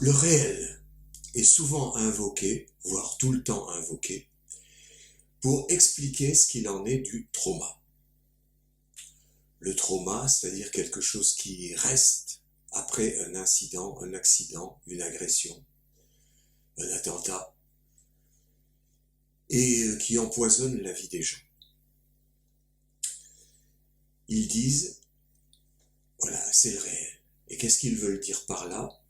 Le réel est souvent invoqué, voire tout le temps invoqué, pour expliquer ce qu'il en est du trauma. Le trauma, c'est-à-dire quelque chose qui reste après un incident, un accident, une agression, un attentat, et qui empoisonne la vie des gens. Ils disent, voilà, c'est le réel. Et qu'est-ce qu'ils veulent dire par là?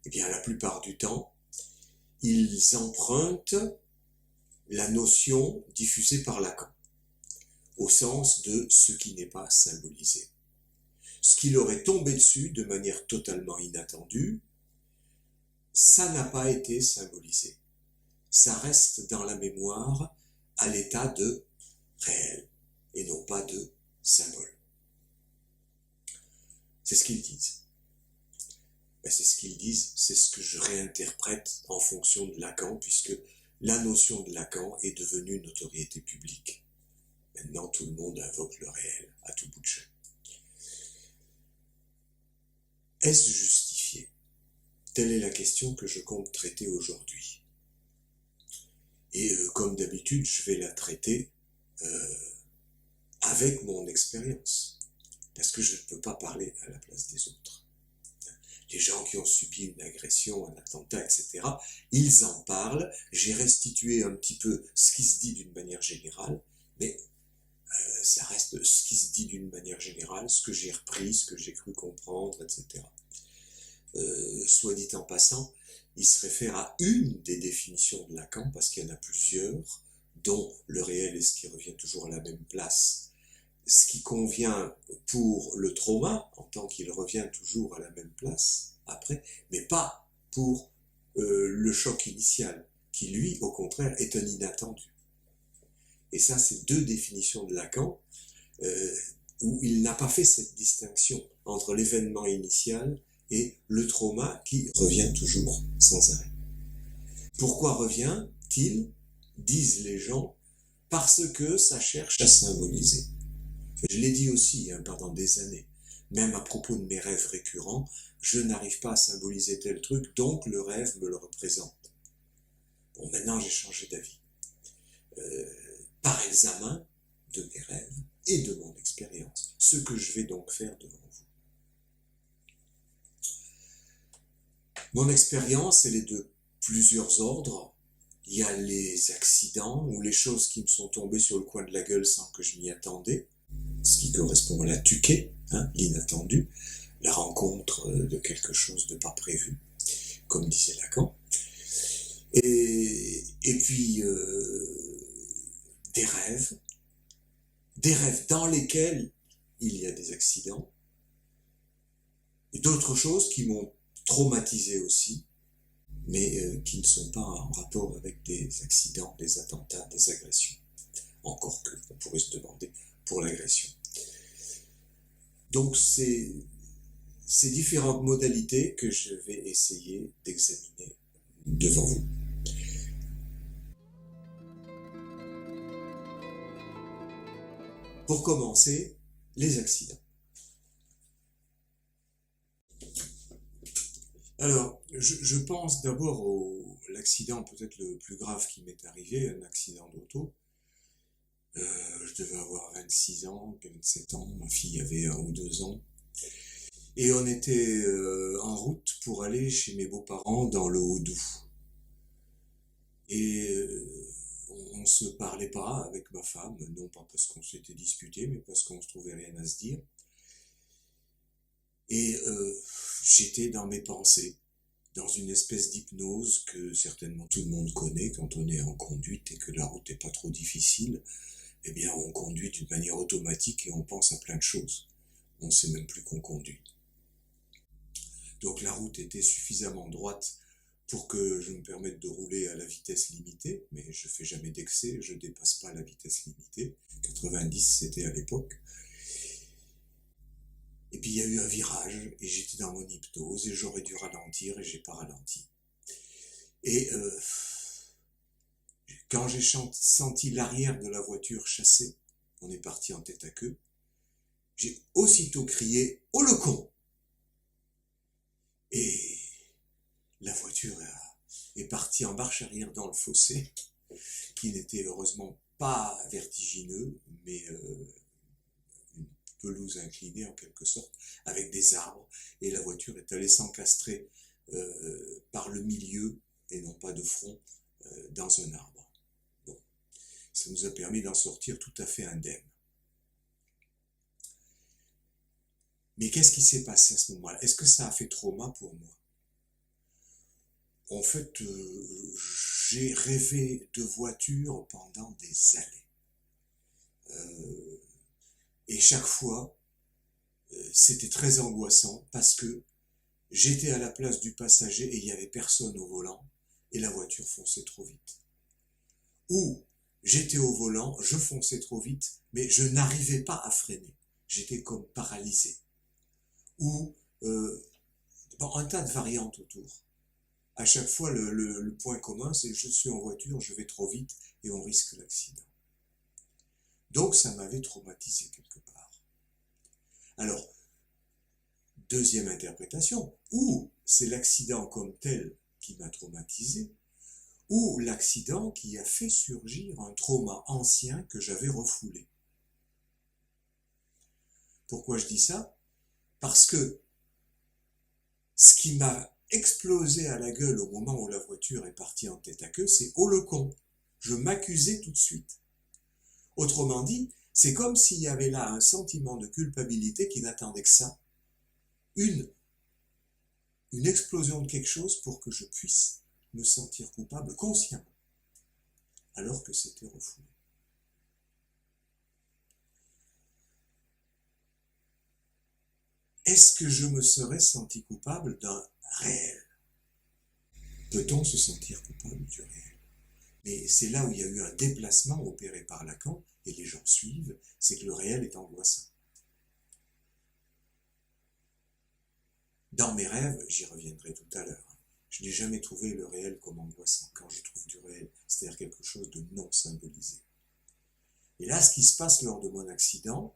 Eh bien, la plupart du temps, ils empruntent la notion diffusée par Lacan, au sens de ce qui n'est pas symbolisé. Ce qui leur est tombé dessus de manière totalement inattendue, ça n'a pas été symbolisé. Ça reste dans la mémoire à l'état de réel et non pas de symbole. C'est ce qu'ils disent. Ben, c'est ce qu'ils disent, c'est ce que je réinterprète en fonction de Lacan, puisque la notion de Lacan est devenue une notoriété publique. Maintenant, tout le monde invoque le réel à tout bout de champ. Est-ce justifié? Telle est la question que je compte traiter aujourd'hui. Et comme d'habitude, je vais la traiter avec mon expérience, parce que je ne peux pas parler à la place des autres. Les gens qui ont subi une agression, un attentat, etc., ils en parlent. J'ai restitué un petit peu ce qui se dit d'une manière générale, mais ça reste ce qui se dit d'une manière générale, ce que j'ai repris, ce que j'ai cru comprendre, etc. Soit dit en passant, il se réfère à une des définitions de Lacan, parce qu'il y en a plusieurs, dont le réel est ce qui revient toujours à la même place. Ce qui convient pour le trauma, en tant qu'il revient toujours à la même place, après, mais pas pour le choc initial, qui lui, au contraire, est un inattendu. Et ça, c'est deux définitions de Lacan, où il n'a pas fait cette distinction entre l'événement initial et le trauma qui revient toujours sans arrêt. Pourquoi revient-il, disent les gens, parce que ça cherche à symboliser. Je l'ai dit aussi pendant des années, même à propos de mes rêves récurrents, je n'arrive pas à symboliser tel truc, donc le rêve me le représente. Bon, maintenant j'ai changé d'avis. Par examen de mes rêves et de mon expérience, ce que je vais donc faire devant vous. Mon expérience, elle est de plusieurs ordres. Il y a les accidents ou les choses qui me sont tombées sur le coin de la gueule sans que je m'y attendais, ce qui correspond à la tuquée, l'inattendu, la rencontre de quelque chose de pas prévu, comme disait Lacan. Et puis des rêves dans lesquels il y a des accidents, et d'autres choses qui m'ont traumatisé aussi, mais qui ne sont pas en rapport avec des accidents, des attentats, des agressions. Encore que, on pourrait se demander pour l'agression. Donc c'est ces différentes modalités que je vais essayer d'examiner devant vous. Pour commencer, les accidents. Alors, je pense d'abord à l'accident peut-être le plus grave qui m'est arrivé, un accident d'auto. Je devais avoir 26 ans, 27 ans, ma fille avait 1 ou 2 ans. Et on était en route pour aller chez mes beaux-parents dans le Haut-Doubs. Et on ne se parlait pas avec ma femme, non pas parce qu'on s'était disputé, mais parce qu'on ne se trouvait rien à se dire. Et j'étais dans mes pensées, dans une espèce d'hypnose que certainement tout le monde connaît quand on est en conduite et que la route n'est pas trop difficile. Eh bien, on conduit d'une manière automatique et on pense à plein de choses. On ne sait même plus qu'on conduit. Donc la route était suffisamment droite pour que je me permette de rouler à la vitesse limitée, mais je ne fais jamais d'excès, je ne dépasse pas la vitesse limitée. 90 c'était à l'époque. Et puis il y a eu un virage, et j'étais dans mon hypnose, et j'aurais dû ralentir, et j'ai pas ralenti. Et quand j'ai senti l'arrière de la voiture chasser, on est parti en tête à queue, j'ai aussitôt crié « Oh le con !» Et la voiture est partie en marche arrière dans le fossé, qui n'était heureusement pas vertigineux, mais une pelouse inclinée en quelque sorte, avec des arbres, et la voiture est allée s'encastrer par le milieu, et non pas de front, dans un arbre. Bon. Ça nous a permis d'en sortir tout à fait indemne. Mais qu'est-ce qui s'est passé à ce moment-là? Est-ce que ça a fait trauma pour moi? En fait, j'ai rêvé de voiture pendant des années. Et chaque fois, c'était très angoissant parce que j'étais à la place du passager et il n'y avait personne au volant et la voiture fonçait trop vite. Ou j'étais au volant, je fonçais trop vite, mais je n'arrivais pas à freiner. J'étais comme paralysé. Ou un tas de variantes autour. À chaque fois, le point commun, c'est je suis en voiture, je vais trop vite et on risque l'accident. Donc ça m'avait traumatisé quelque part. Alors, deuxième interprétation, ou c'est l'accident comme tel qui m'a traumatisé, ou l'accident qui a fait surgir un trauma ancien que j'avais refoulé. Pourquoi je dis ça? Parce que ce qui m'a explosé à la gueule au moment où la voiture est partie en tête à queue, c'est « oh le con !» Je m'accusais tout de suite. Autrement dit, c'est comme s'il y avait là un sentiment de culpabilité qui n'attendait que ça, une explosion de quelque chose pour que je puisse me sentir coupable consciemment, alors que c'était refoulé. Est-ce que je me serais senti coupable d'un réel? Peut-on se sentir coupable du réel? Mais c'est là où il y a eu un déplacement opéré par Lacan, et les gens suivent, c'est que le réel est angoissant. Dans mes rêves, j'y reviendrai tout à l'heure, je n'ai jamais trouvé le réel comme angoissant quand je trouve du réel, c'est-à-dire quelque chose de non symbolisé. Et là, ce qui se passe lors de mon accident,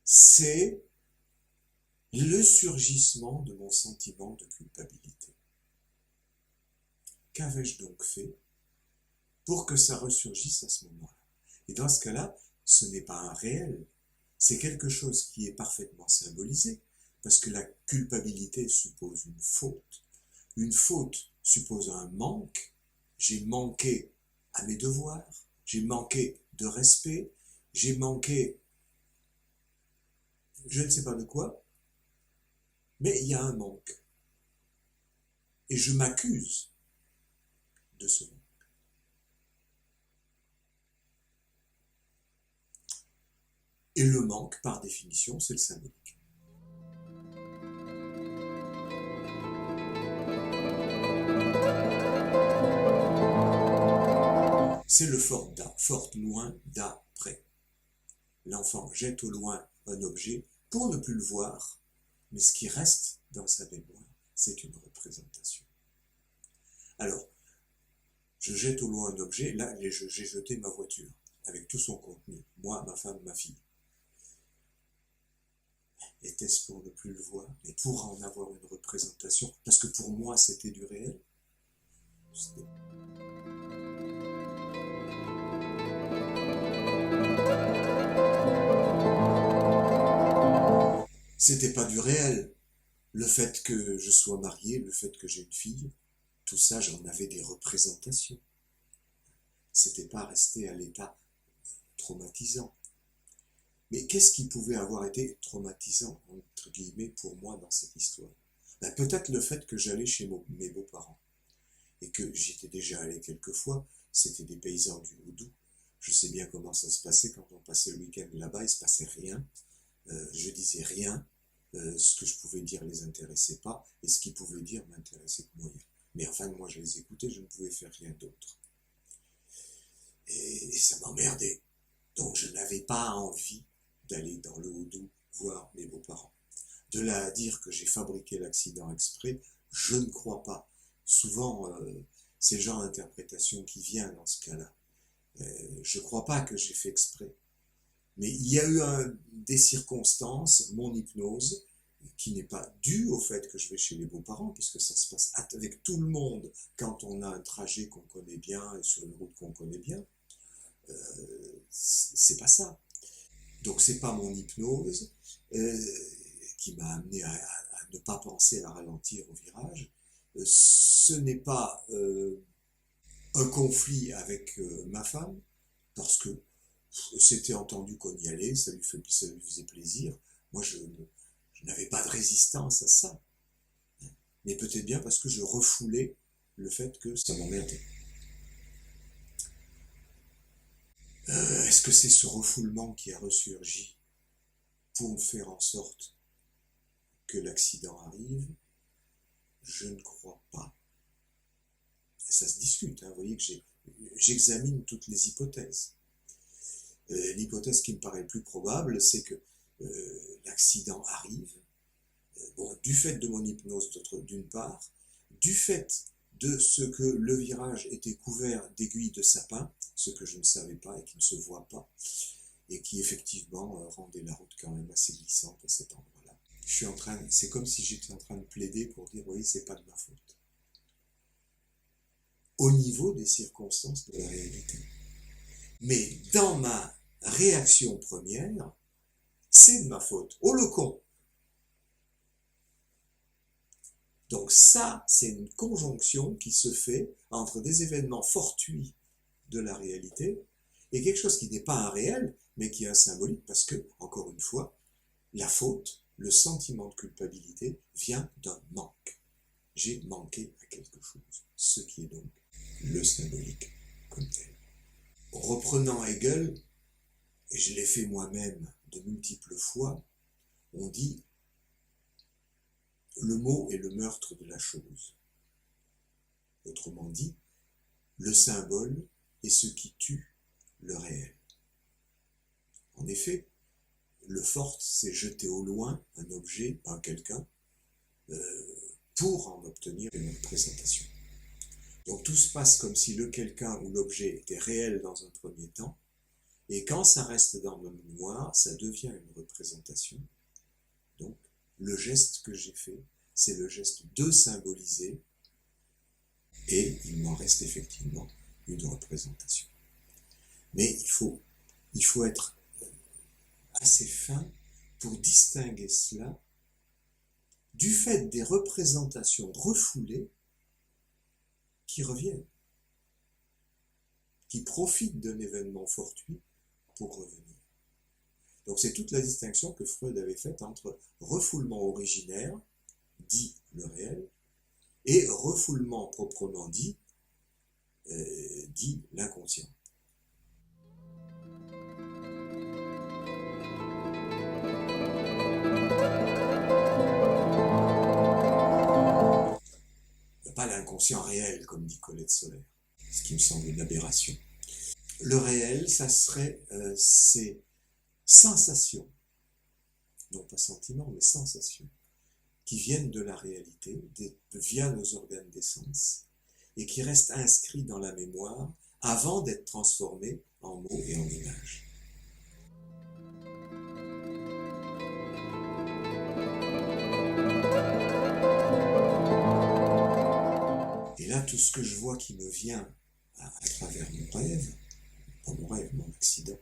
c'est le surgissement de mon sentiment de culpabilité. Qu'avais-je donc fait pour que ça ressurgisse à ce moment-là? Et dans ce cas-là, ce n'est pas un réel, c'est quelque chose qui est parfaitement symbolisé, parce que la culpabilité suppose une faute. Une faute suppose un manque. J'ai manqué à mes devoirs, j'ai manqué de respect, j'ai manqué je ne sais pas de quoi, mais il y a un manque. Et je m'accuse de ce manque. Et le manque, par définition, c'est le symbolique. C'est le fort loin d'après. L'enfant jette au loin un objet pour ne plus le voir, mais ce qui reste dans sa mémoire, c'est une représentation. Alors, je jette au loin un objet, là j'ai jeté ma voiture, avec tout son contenu, moi, ma femme, ma fille. Était-ce pour ne plus le voir, et pour en avoir une représentation? Parce que pour moi, c'était du réel. C'était pas du réel. Le fait que je sois marié, le fait que j'ai une fille, tout ça, j'en avais des représentations. C'était pas resté à l'état traumatisant. Mais qu'est-ce qui pouvait avoir été traumatisant, entre guillemets, pour moi dans cette histoire? Peut-être le fait que j'allais chez mes beaux-parents, et que j'étais déjà allé quelques fois, c'était des paysans du Houdou. Je sais bien comment ça se passait quand on passait le week-end là-bas, il se passait rien, je disais rien, ce que je pouvais dire les intéressait pas, et ce qu'ils pouvaient dire m'intéressait que moyen. Mais enfin, moi je les écoutais, je ne pouvais faire rien d'autre. Et ça m'emmerdait. Donc je n'avais pas envie d'aller dans le Houdou voir mes beaux-parents. De là à dire que j'ai fabriqué l'accident exprès, je ne crois pas. Souvent, c'est le genre d'interprétation qui vient dans ce cas-là. Je ne crois pas que j'ai fait exprès. Mais il y a eu des circonstances, mon hypnose, qui n'est pas dû au fait que je vais chez les beaux-parents, puisque ça se passe avec tout le monde quand on a un trajet qu'on connaît bien et sur une route qu'on connaît bien. C'est pas ça. Donc c'est pas mon hypnose qui m'a amené à ne pas penser à ralentir au virage. Ce n'est pas un conflit avec ma femme, parce que c'était entendu qu'on y allait, ça lui faisait plaisir. Moi, je n'avais pas de résistance à ça. Mais peut-être bien parce que je refoulais le fait que ça m'emmerdait. Est-ce que c'est ce refoulement qui a ressurgi pour me faire en sorte que l'accident arrive? Je ne crois pas. Ça se discute, hein. Vous voyez que j'examine toutes les hypothèses. L'hypothèse qui me paraît le plus probable, c'est que l'accident arrive, du fait de mon hypnose d'une part, du fait de ce que le virage était couvert d'aiguilles de sapin, ce que je ne savais pas et qui ne se voit pas, et qui effectivement rendait la route quand même assez glissante à cet endroit-là. C'est comme si j'étais en train de plaider pour dire, oui, c'est pas de ma faute. Au niveau des circonstances de la réalité. Mais dans ma réaction première, c'est de ma faute. Oh le con! Donc ça, c'est une conjonction qui se fait entre des événements fortuits de la réalité et quelque chose qui n'est pas un réel, mais qui est un symbolique, parce que, encore une fois, la faute, le sentiment de culpabilité vient d'un manque. J'ai manqué à quelque chose, ce qui est donc le symbolique comme tel. Reprenant Hegel, et je l'ai fait moi-même de multiples fois, on dit le mot est le meurtre de la chose. Autrement dit, le symbole est ce qui tue le réel. En effet, le forte, c'est jeter au loin un objet, un quelqu'un, pour en obtenir une représentation. Donc tout se passe comme si le quelqu'un ou l'objet était réel dans un premier temps, et quand ça reste dans ma mémoire, ça devient une représentation. Donc le geste que j'ai fait, c'est le geste de symboliser, et il m'en reste effectivement une représentation. Mais il faut être assez fin pour distinguer cela du fait des représentations refoulées qui reviennent, qui profitent d'un événement fortuit pour revenir. Donc c'est toute la distinction que Freud avait faite entre refoulement originaire, dit le réel, et refoulement proprement dit, dit l'inconscient. Pas l'inconscient réel, comme dit Colette Solaire, ce qui me semble une aberration. Le réel, ça serait ces sensations, non pas sentiments, mais sensations, qui viennent de la réalité, via nos organes des sens, et qui restent inscrits dans la mémoire avant d'être transformés en mots et en images. Et là, tout ce que je vois qui me vient à travers mon rêve, pas mon rêve, mon accident,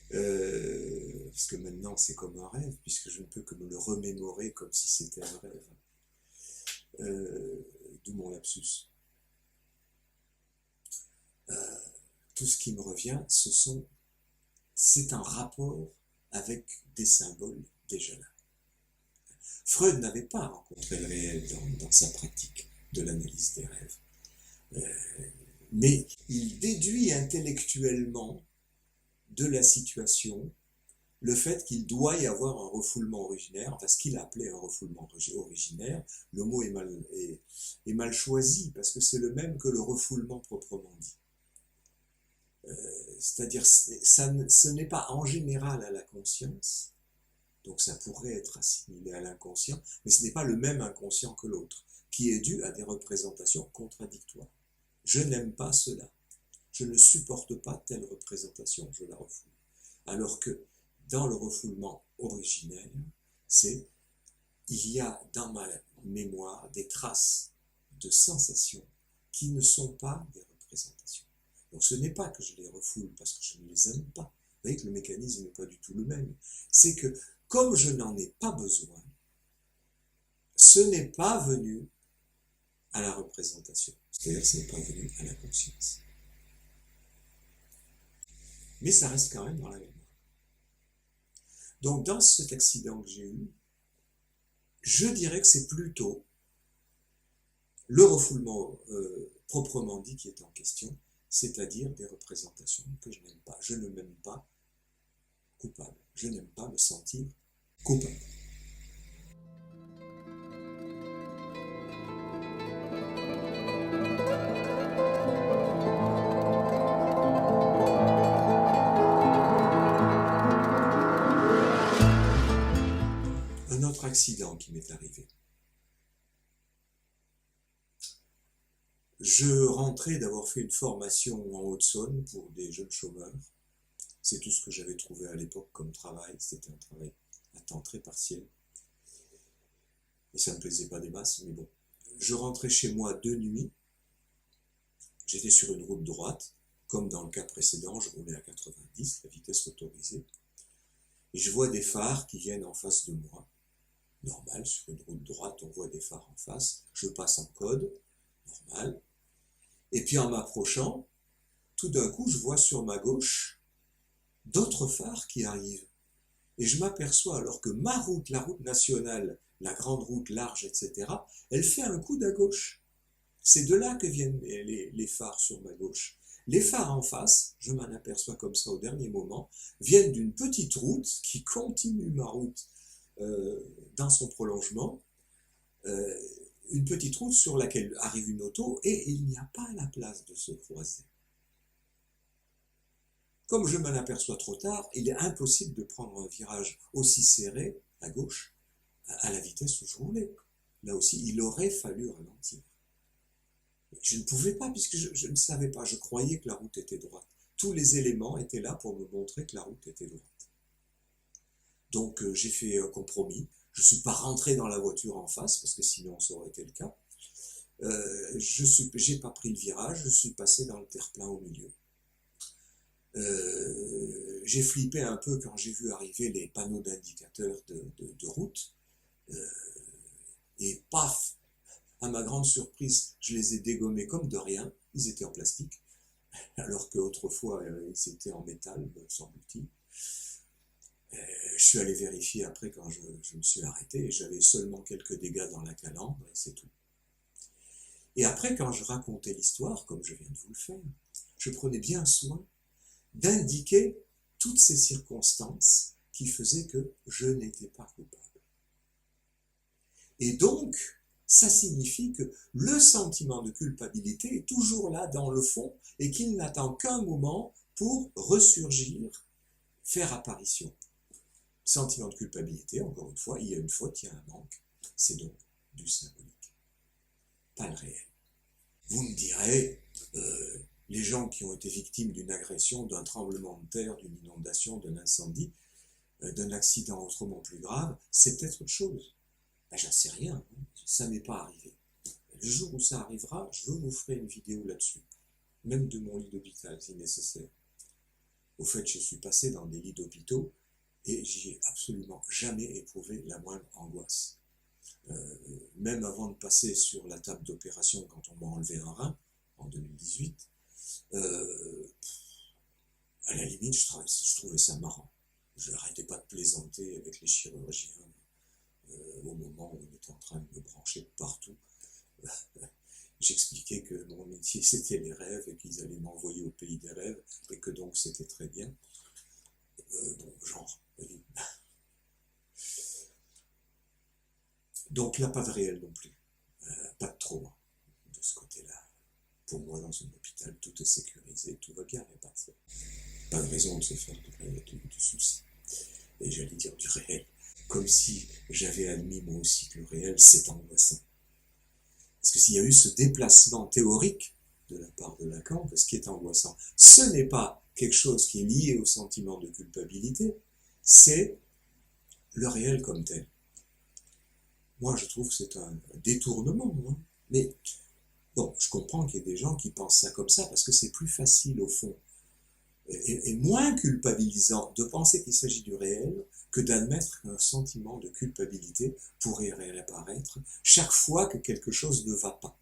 parce que maintenant c'est comme un rêve, puisque je ne peux que me le remémorer comme si c'était un rêve, d'où mon lapsus. Tout ce qui me revient, c'est un rapport avec des symboles déjà là. Freud n'avait pas rencontré le réel dans sa pratique de l'analyse des rêves. Mais il déduit intellectuellement de la situation le fait qu'il doit y avoir un refoulement originaire, enfin ce qu'il appelait un refoulement originaire. Le mot est mal choisi parce que c'est le même que le refoulement proprement dit. C'est-à-dire ce n'est pas en général à la conscience, donc ça pourrait être assimilé à l'inconscient, mais ce n'est pas le même inconscient que l'autre, qui est dû à des représentations contradictoires. Je n'aime pas cela. Je ne supporte pas telle représentation, je la refoule. Alors que dans le refoulement originel, c'est il y a dans ma mémoire des traces de sensations qui ne sont pas des représentations. Donc ce n'est pas que je les refoule parce que je ne les aime pas. Vous voyez que le mécanisme n'est pas du tout le même. C'est que comme je n'en ai pas besoin, ce n'est pas venu à la représentation. C'est-à-dire ce n'est pas venu à la conscience. Mais ça reste quand même dans la mémoire. Donc dans cet accident que j'ai eu, je dirais que c'est plutôt le refoulement proprement dit qui est en question, c'est-à-dire des représentations que je n'aime pas. Je ne m'aime pas coupable. Je n'aime pas me sentir coupable. Un autre accident qui m'est arrivé. Je rentrais d'avoir fait une formation en Haute-Saône pour des jeunes chômeurs. C'est tout ce que j'avais trouvé à l'époque comme travail. C'était un travail à temps très partiel. Et ça ne me plaisait pas des masses, mais bon. Je rentrais chez moi de nuit. J'étais sur une route droite. Comme dans le cas précédent, je roulais à 90, la vitesse autorisée. Et je vois des phares qui viennent en face de moi. Normal, sur une route droite, on voit des phares en face. Je passe en code, normal. Et puis en m'approchant, tout d'un coup, je vois sur ma gauche d'autres phares qui arrivent. Et je m'aperçois alors que ma route, la route nationale, la grande route large, etc., elle fait un coude à gauche. C'est de là que viennent les phares sur ma gauche. Les phares en face, je m'en aperçois comme ça au dernier moment, viennent d'une petite route qui continue ma route dans son prolongement, une petite route sur laquelle arrive une auto et il n'y a pas la place de se croiser. Comme je m'en aperçois trop tard, il est impossible de prendre un virage aussi serré à gauche à la vitesse où je roulais. Là aussi, il aurait fallu ralentir. Je ne pouvais pas puisque je ne savais pas, je croyais que la route était droite. Tous les éléments étaient là pour me montrer que la route était droite. Donc j'ai fait un compromis. Je ne suis pas rentré dans la voiture en face, parce que sinon ça aurait été le cas. Je n'ai pas pris le virage, je suis passé dans le terre-plein au milieu. J'ai flippé un peu quand j'ai vu arriver les panneaux d'indicateurs de route. Et paf, à ma grande surprise, je les ai dégommés comme de rien. Ils étaient en plastique, alors qu'autrefois ils étaient en métal, me semble-t-il. Je suis allé vérifier après quand je me suis arrêté et j'avais seulement quelques dégâts dans la calandre et c'est tout. Et après, quand je racontais l'histoire, comme je viens de vous le faire, je prenais bien soin d'indiquer toutes ces circonstances qui faisaient que je n'étais pas coupable. Et donc, ça signifie que le sentiment de culpabilité est toujours là dans le fond et qu'il n'attend qu'un moment pour ressurgir, faire apparition. Sentiment de culpabilité, encore une fois, il y a une faute, il y a un manque, c'est donc du symbolique, pas le réel. Vous me direz, les gens qui ont été victimes d'une agression, d'un tremblement de terre, d'une inondation, d'un incendie, d'un accident autrement plus grave, c'est peut-être autre chose. Ben, j'en sais rien, hein. Ça m'est pas arrivé. Le jour où ça arrivera, je vous ferai une vidéo là-dessus, même de mon lit d'hôpital si nécessaire. Au fait, je suis passé dans des lits d'hôpitaux et j'y ai absolument jamais éprouvé la moindre angoisse. Même avant de passer sur la table d'opération quand on m'a enlevé un rein, en 2018, à la limite, je trouvais ça marrant. Je n'arrêtais pas de plaisanter avec les chirurgiens au moment où on était en train de me brancher de partout. J'expliquais que mon métier c'était les rêves et qu'ils allaient m'envoyer au pays des rêves et que donc c'était très bien. Bon, genre, oui. Donc là, pas de réel non plus. Pas de trauma de ce côté-là. Pour moi, dans un hôpital, tout est sécurisé, tout va bien, il n'y a pas de raison de se faire du souci. Et j'allais dire du réel. Comme si j'avais admis moi aussi que le réel, c'est angoissant. Parce que s'il y a eu ce déplacement théorique de la part de Lacan, ce qui est angoissant, ce n'est pas quelque chose qui est lié au sentiment de culpabilité, c'est le réel comme tel. moi je trouve que c'est un détournement. Hein. Mais bon, je comprends qu'il y ait des gens qui pensent ça comme ça, parce que c'est plus facile au fond, et moins culpabilisant de penser qu'il s'agit du réel que d'admettre qu'un sentiment de culpabilité pourrait réapparaître chaque fois que quelque chose ne va pas.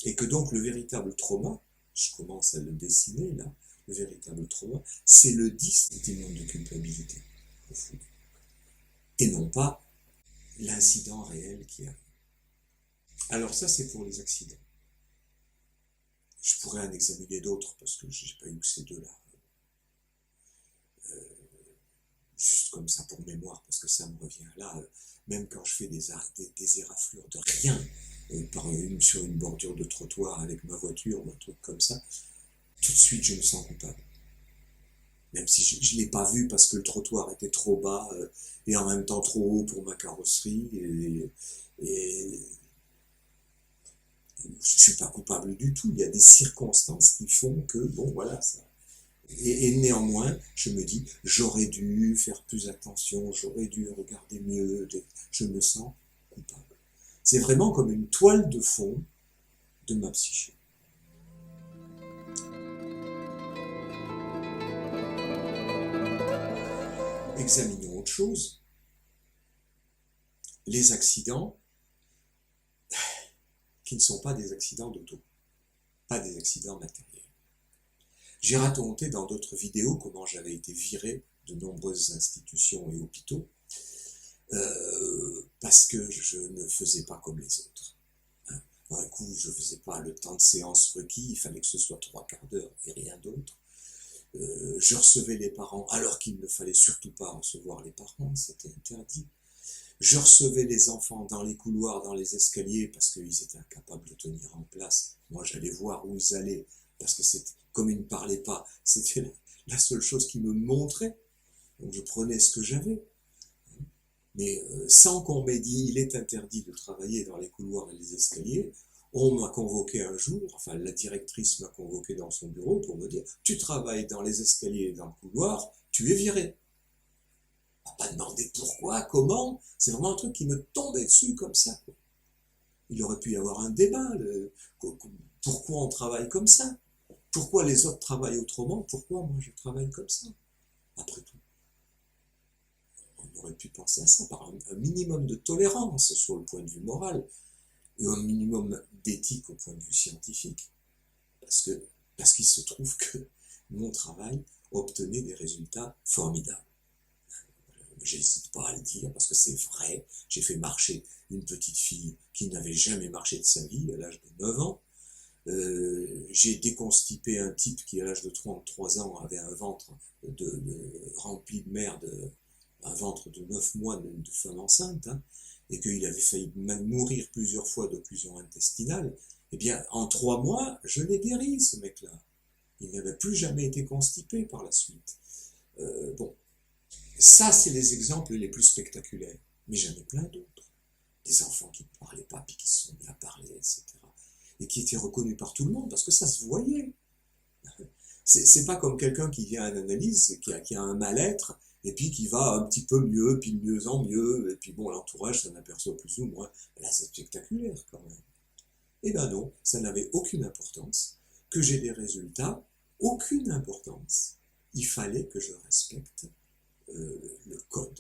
Et que donc le véritable trauma, je commence à le dessiner là, le véritable trauma, c'est le sentiment de culpabilité, au fond, et non pas l'incident réel qui arrive. Alors ça, c'est pour les accidents. Je pourrais en examiner d'autres, parce que je n'ai pas eu que ces deux-là. Juste comme ça pour mémoire, parce que ça me revient là, même quand je fais des éraflures de rien, sur une bordure de trottoir avec ma voiture ou un truc comme ça, tout de suite je me sens coupable. Même si je ne l'ai pas vu parce que le trottoir était trop bas et en même temps trop haut pour ma carrosserie, et je ne suis pas coupable du tout. Il y a des circonstances qui font que, bon voilà, ça. Et néanmoins, je me dis, j'aurais dû faire plus attention, j'aurais dû regarder mieux, je me sens coupable. C'est vraiment comme une toile de fond de ma psyché. Examinons autre chose. Les accidents qui ne sont pas des accidents d'auto, pas des accidents matériels. J'ai raconté dans d'autres vidéos comment j'avais été viré de nombreuses institutions et hôpitaux parce que je ne faisais pas comme les autres. Un coup, je ne faisais pas le temps de séance requis, il fallait que ce soit 3/4 d'heure et rien d'autre. Je recevais les parents alors qu'il ne fallait surtout pas recevoir les parents, c'était interdit. Je recevais les enfants dans les couloirs, dans les escaliers, parce qu'ils étaient incapables de tenir en place. Moi, j'allais voir où ils allaient, parce que c'était, comme ils ne parlaient pas, c'était la seule chose qui me montrait. Donc je prenais ce que j'avais. Mais sans qu'on m'ait dit, il est interdit de travailler dans les couloirs et les escaliers, on m'a convoqué un jour, enfin la directrice m'a convoqué dans son bureau pour me dire, tu travailles dans les escaliers et dans le couloir, tu es viré. On m'a pas demandé pourquoi, comment, c'est vraiment un truc qui me tombait dessus comme ça. Il aurait pu y avoir un débat, pourquoi on travaille comme ça, pourquoi les autres travaillent autrement, pourquoi moi je travaille comme ça. Après tout, on aurait pu penser à ça par un minimum de tolérance sur le point de vue moral et un minimum d'éthique au point de vue scientifique. Parce qu'il se trouve que mon travail obtenait des résultats formidables. J'hésite pas à le dire parce que c'est vrai. J'ai fait marcher une petite fille qui n'avait jamais marché de sa vie à l'âge de 9 ans. J'ai déconstipé un type qui à l'âge de 33 ans avait un ventre rempli de merde, un ventre de 9 mois de femme enceinte, hein, et qu'il avait failli mourir plusieurs fois d'occlusion intestinale. Eh bien, en 3 mois, je l'ai guéri, ce mec-là. Il n'avait plus jamais été constipé par la suite. Bon, ça, c'est les exemples les plus spectaculaires. Mais j'en ai plein d'autres. Des enfants qui ne parlaient pas, puis qui se sont mis à parler, etc. Et qui étaient reconnus par tout le monde, parce que ça se voyait. C'est pas comme quelqu'un qui vient à l'analyse, qui a un mal-être, et puis qui va un petit peu mieux, puis de mieux en mieux, et puis bon, l'entourage s'en aperçoit plus ou moins. Là, c'est spectaculaire quand même. Eh ben non, ça n'avait aucune importance. Que j'ai des résultats, aucune importance. Il fallait que je respecte le code.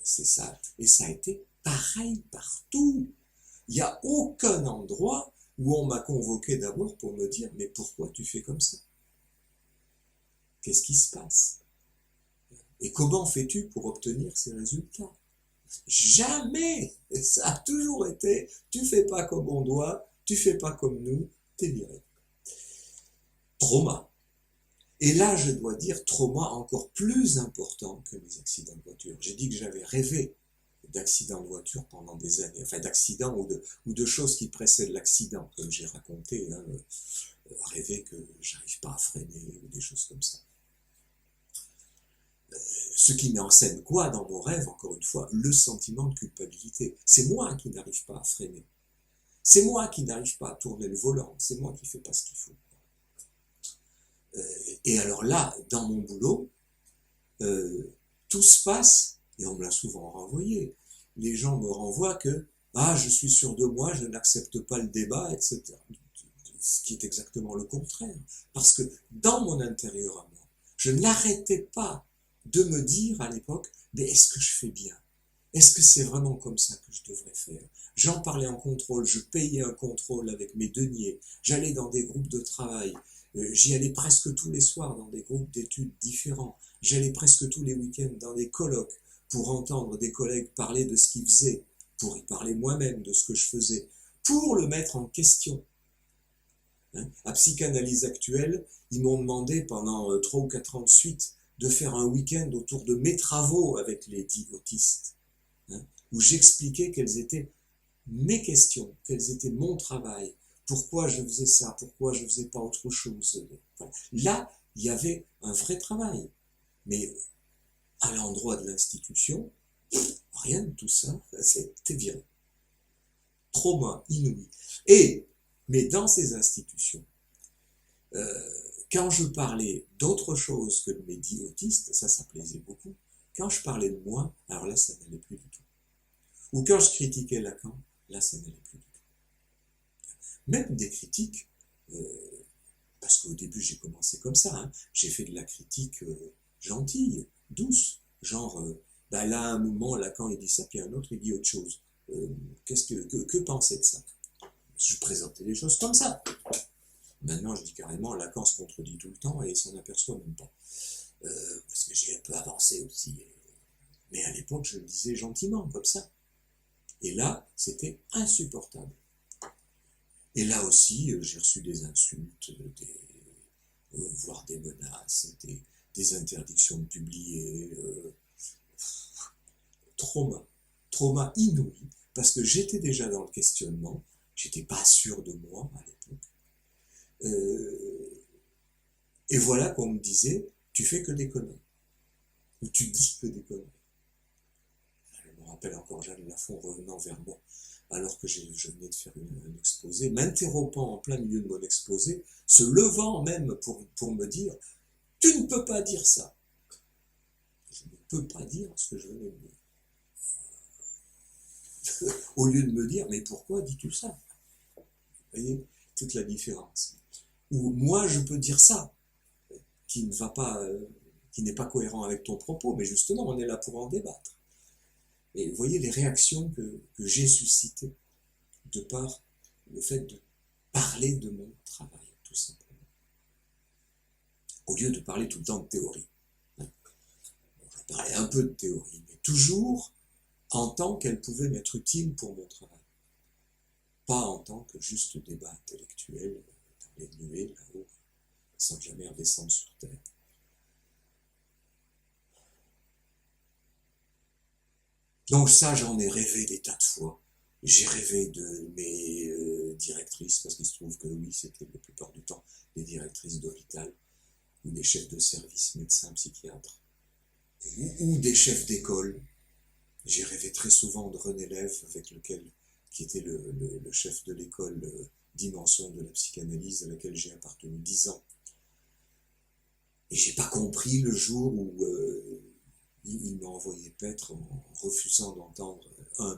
C'est ça. Et ça a été pareil partout. Il n'y a aucun endroit où on m'a convoqué d'abord pour me dire « Mais pourquoi tu fais comme ça? Qu'est-ce qui se passe? Et comment fais-tu pour obtenir ces résultats ?» Jamais! Ça a toujours été « Tu fais pas comme on doit, tu fais pas comme nous, t'es viré. » Trauma. Et là, je dois dire, trauma encore plus important que les accidents de voiture. J'ai dit que j'avais rêvé d'accidents de voiture pendant des années, enfin d'accidents ou de choses qui précèdent l'accident, comme j'ai raconté, hein, rêver que j'arrive pas à freiner ou des choses comme ça. Ce qui met en scène quoi dans mon rêve, encore une fois, le sentiment de culpabilité. C'est moi qui n'arrive pas à freiner. C'est moi qui n'arrive pas à tourner le volant. C'est moi qui fais pas ce qu'il faut. Et alors là, dans mon boulot, tout se passe Et on me l'a souvent renvoyé. Les gens me renvoient que « Ah, je suis sûr de moi, je n'accepte pas le débat, etc. » Ce qui est exactement le contraire. Parce que dans mon intérieur à moi, je n'arrêtais pas de me dire à l'époque « Mais est-ce que je fais bien ? Est-ce que c'est vraiment comme ça que je devrais faire ?» J'en parlais en contrôle, je payais un contrôle avec mes deniers, j'allais dans des groupes de travail, j'y allais presque tous les soirs dans des groupes d'études différents, j'allais presque tous les week-ends dans des colloques pour entendre des collègues parler de ce qu'ils faisaient, pour y parler moi-même de ce que je faisais, pour le mettre en question. À Psychanalyse Actuelle, ils m'ont demandé pendant 3 ou 4 ans de suite de faire un week-end autour de mes travaux avec les dits autistes, où j'expliquais quelles étaient mes questions, quels étaient mon travail, pourquoi je faisais ça, pourquoi je ne faisais pas autre chose. Voilà. Là, il y avait un vrai travail. Mais à l'endroit de l'institution, rien de tout ça, c'était viré. Trauma inouï. Mais dans ces institutions, quand je parlais d'autre chose que de mes dits autistes, ça plaisait beaucoup. Quand je parlais de moi, alors là, ça n'allait plus du tout. Ou quand je critiquais Lacan, là, ça n'allait plus du tout. Même des critiques, parce qu'au début, j'ai commencé comme ça, j'ai fait de la critique gentille, douce, genre, là, à un moment, Lacan, il dit ça, puis un autre, il dit autre chose. Que pensez de ça? Je présentais les choses comme ça. Maintenant, je dis carrément, Lacan se contredit tout le temps et il s'en aperçoit même pas. Parce que j'ai un peu avancé aussi. Mais à l'époque, je le disais gentiment, comme ça. Et là, c'était insupportable. Et là aussi, j'ai reçu des insultes, voire des menaces, des interdictions de publier. Trauma inouï, parce que j'étais déjà dans le questionnement, j'étais pas sûr de moi à l'époque. Et voilà qu'on me disait, tu fais que des conneries, ou tu dis que des conneries. Je me rappelle encore Jeanne Lafont revenant vers moi, alors que je venais de faire un exposé, m'interrompant en plein milieu de mon exposé, se levant même pour me dire, tu ne peux pas dire ça. Je ne peux pas dire ce que je venais de dire. Au lieu de me dire, mais pourquoi dis-tu ça? Vous voyez toute la différence. Ou moi, je peux dire ça, qui ne va pas, qui n'est pas cohérent avec ton propos, mais justement, on est là pour en débattre. Et vous voyez les réactions que j'ai suscitées de par le fait de parler de mon travail, tout simplement. Au lieu de parler tout le temps de théorie. Je parlais un peu de théorie, mais toujours en tant qu'elle pouvait m'être utile pour mon travail. Pas en tant que juste débat intellectuel dans les nuées là-haut, sans jamais redescendre sur terre. Donc ça, j'en ai rêvé des tas de fois. J'ai rêvé de mes directrices, parce qu'il se trouve que oui, c'était la plupart du temps des directrices d'hôpital, ou des chefs de service, médecins, psychiatres, ou des chefs d'école. J'ai rêvé très souvent de René Lève, qui était le chef de l'école Dimension de la psychanalyse, à laquelle j'ai appartenu 10 ans. Et j'ai pas compris le jour où il m'a envoyé paître en refusant d'entendre,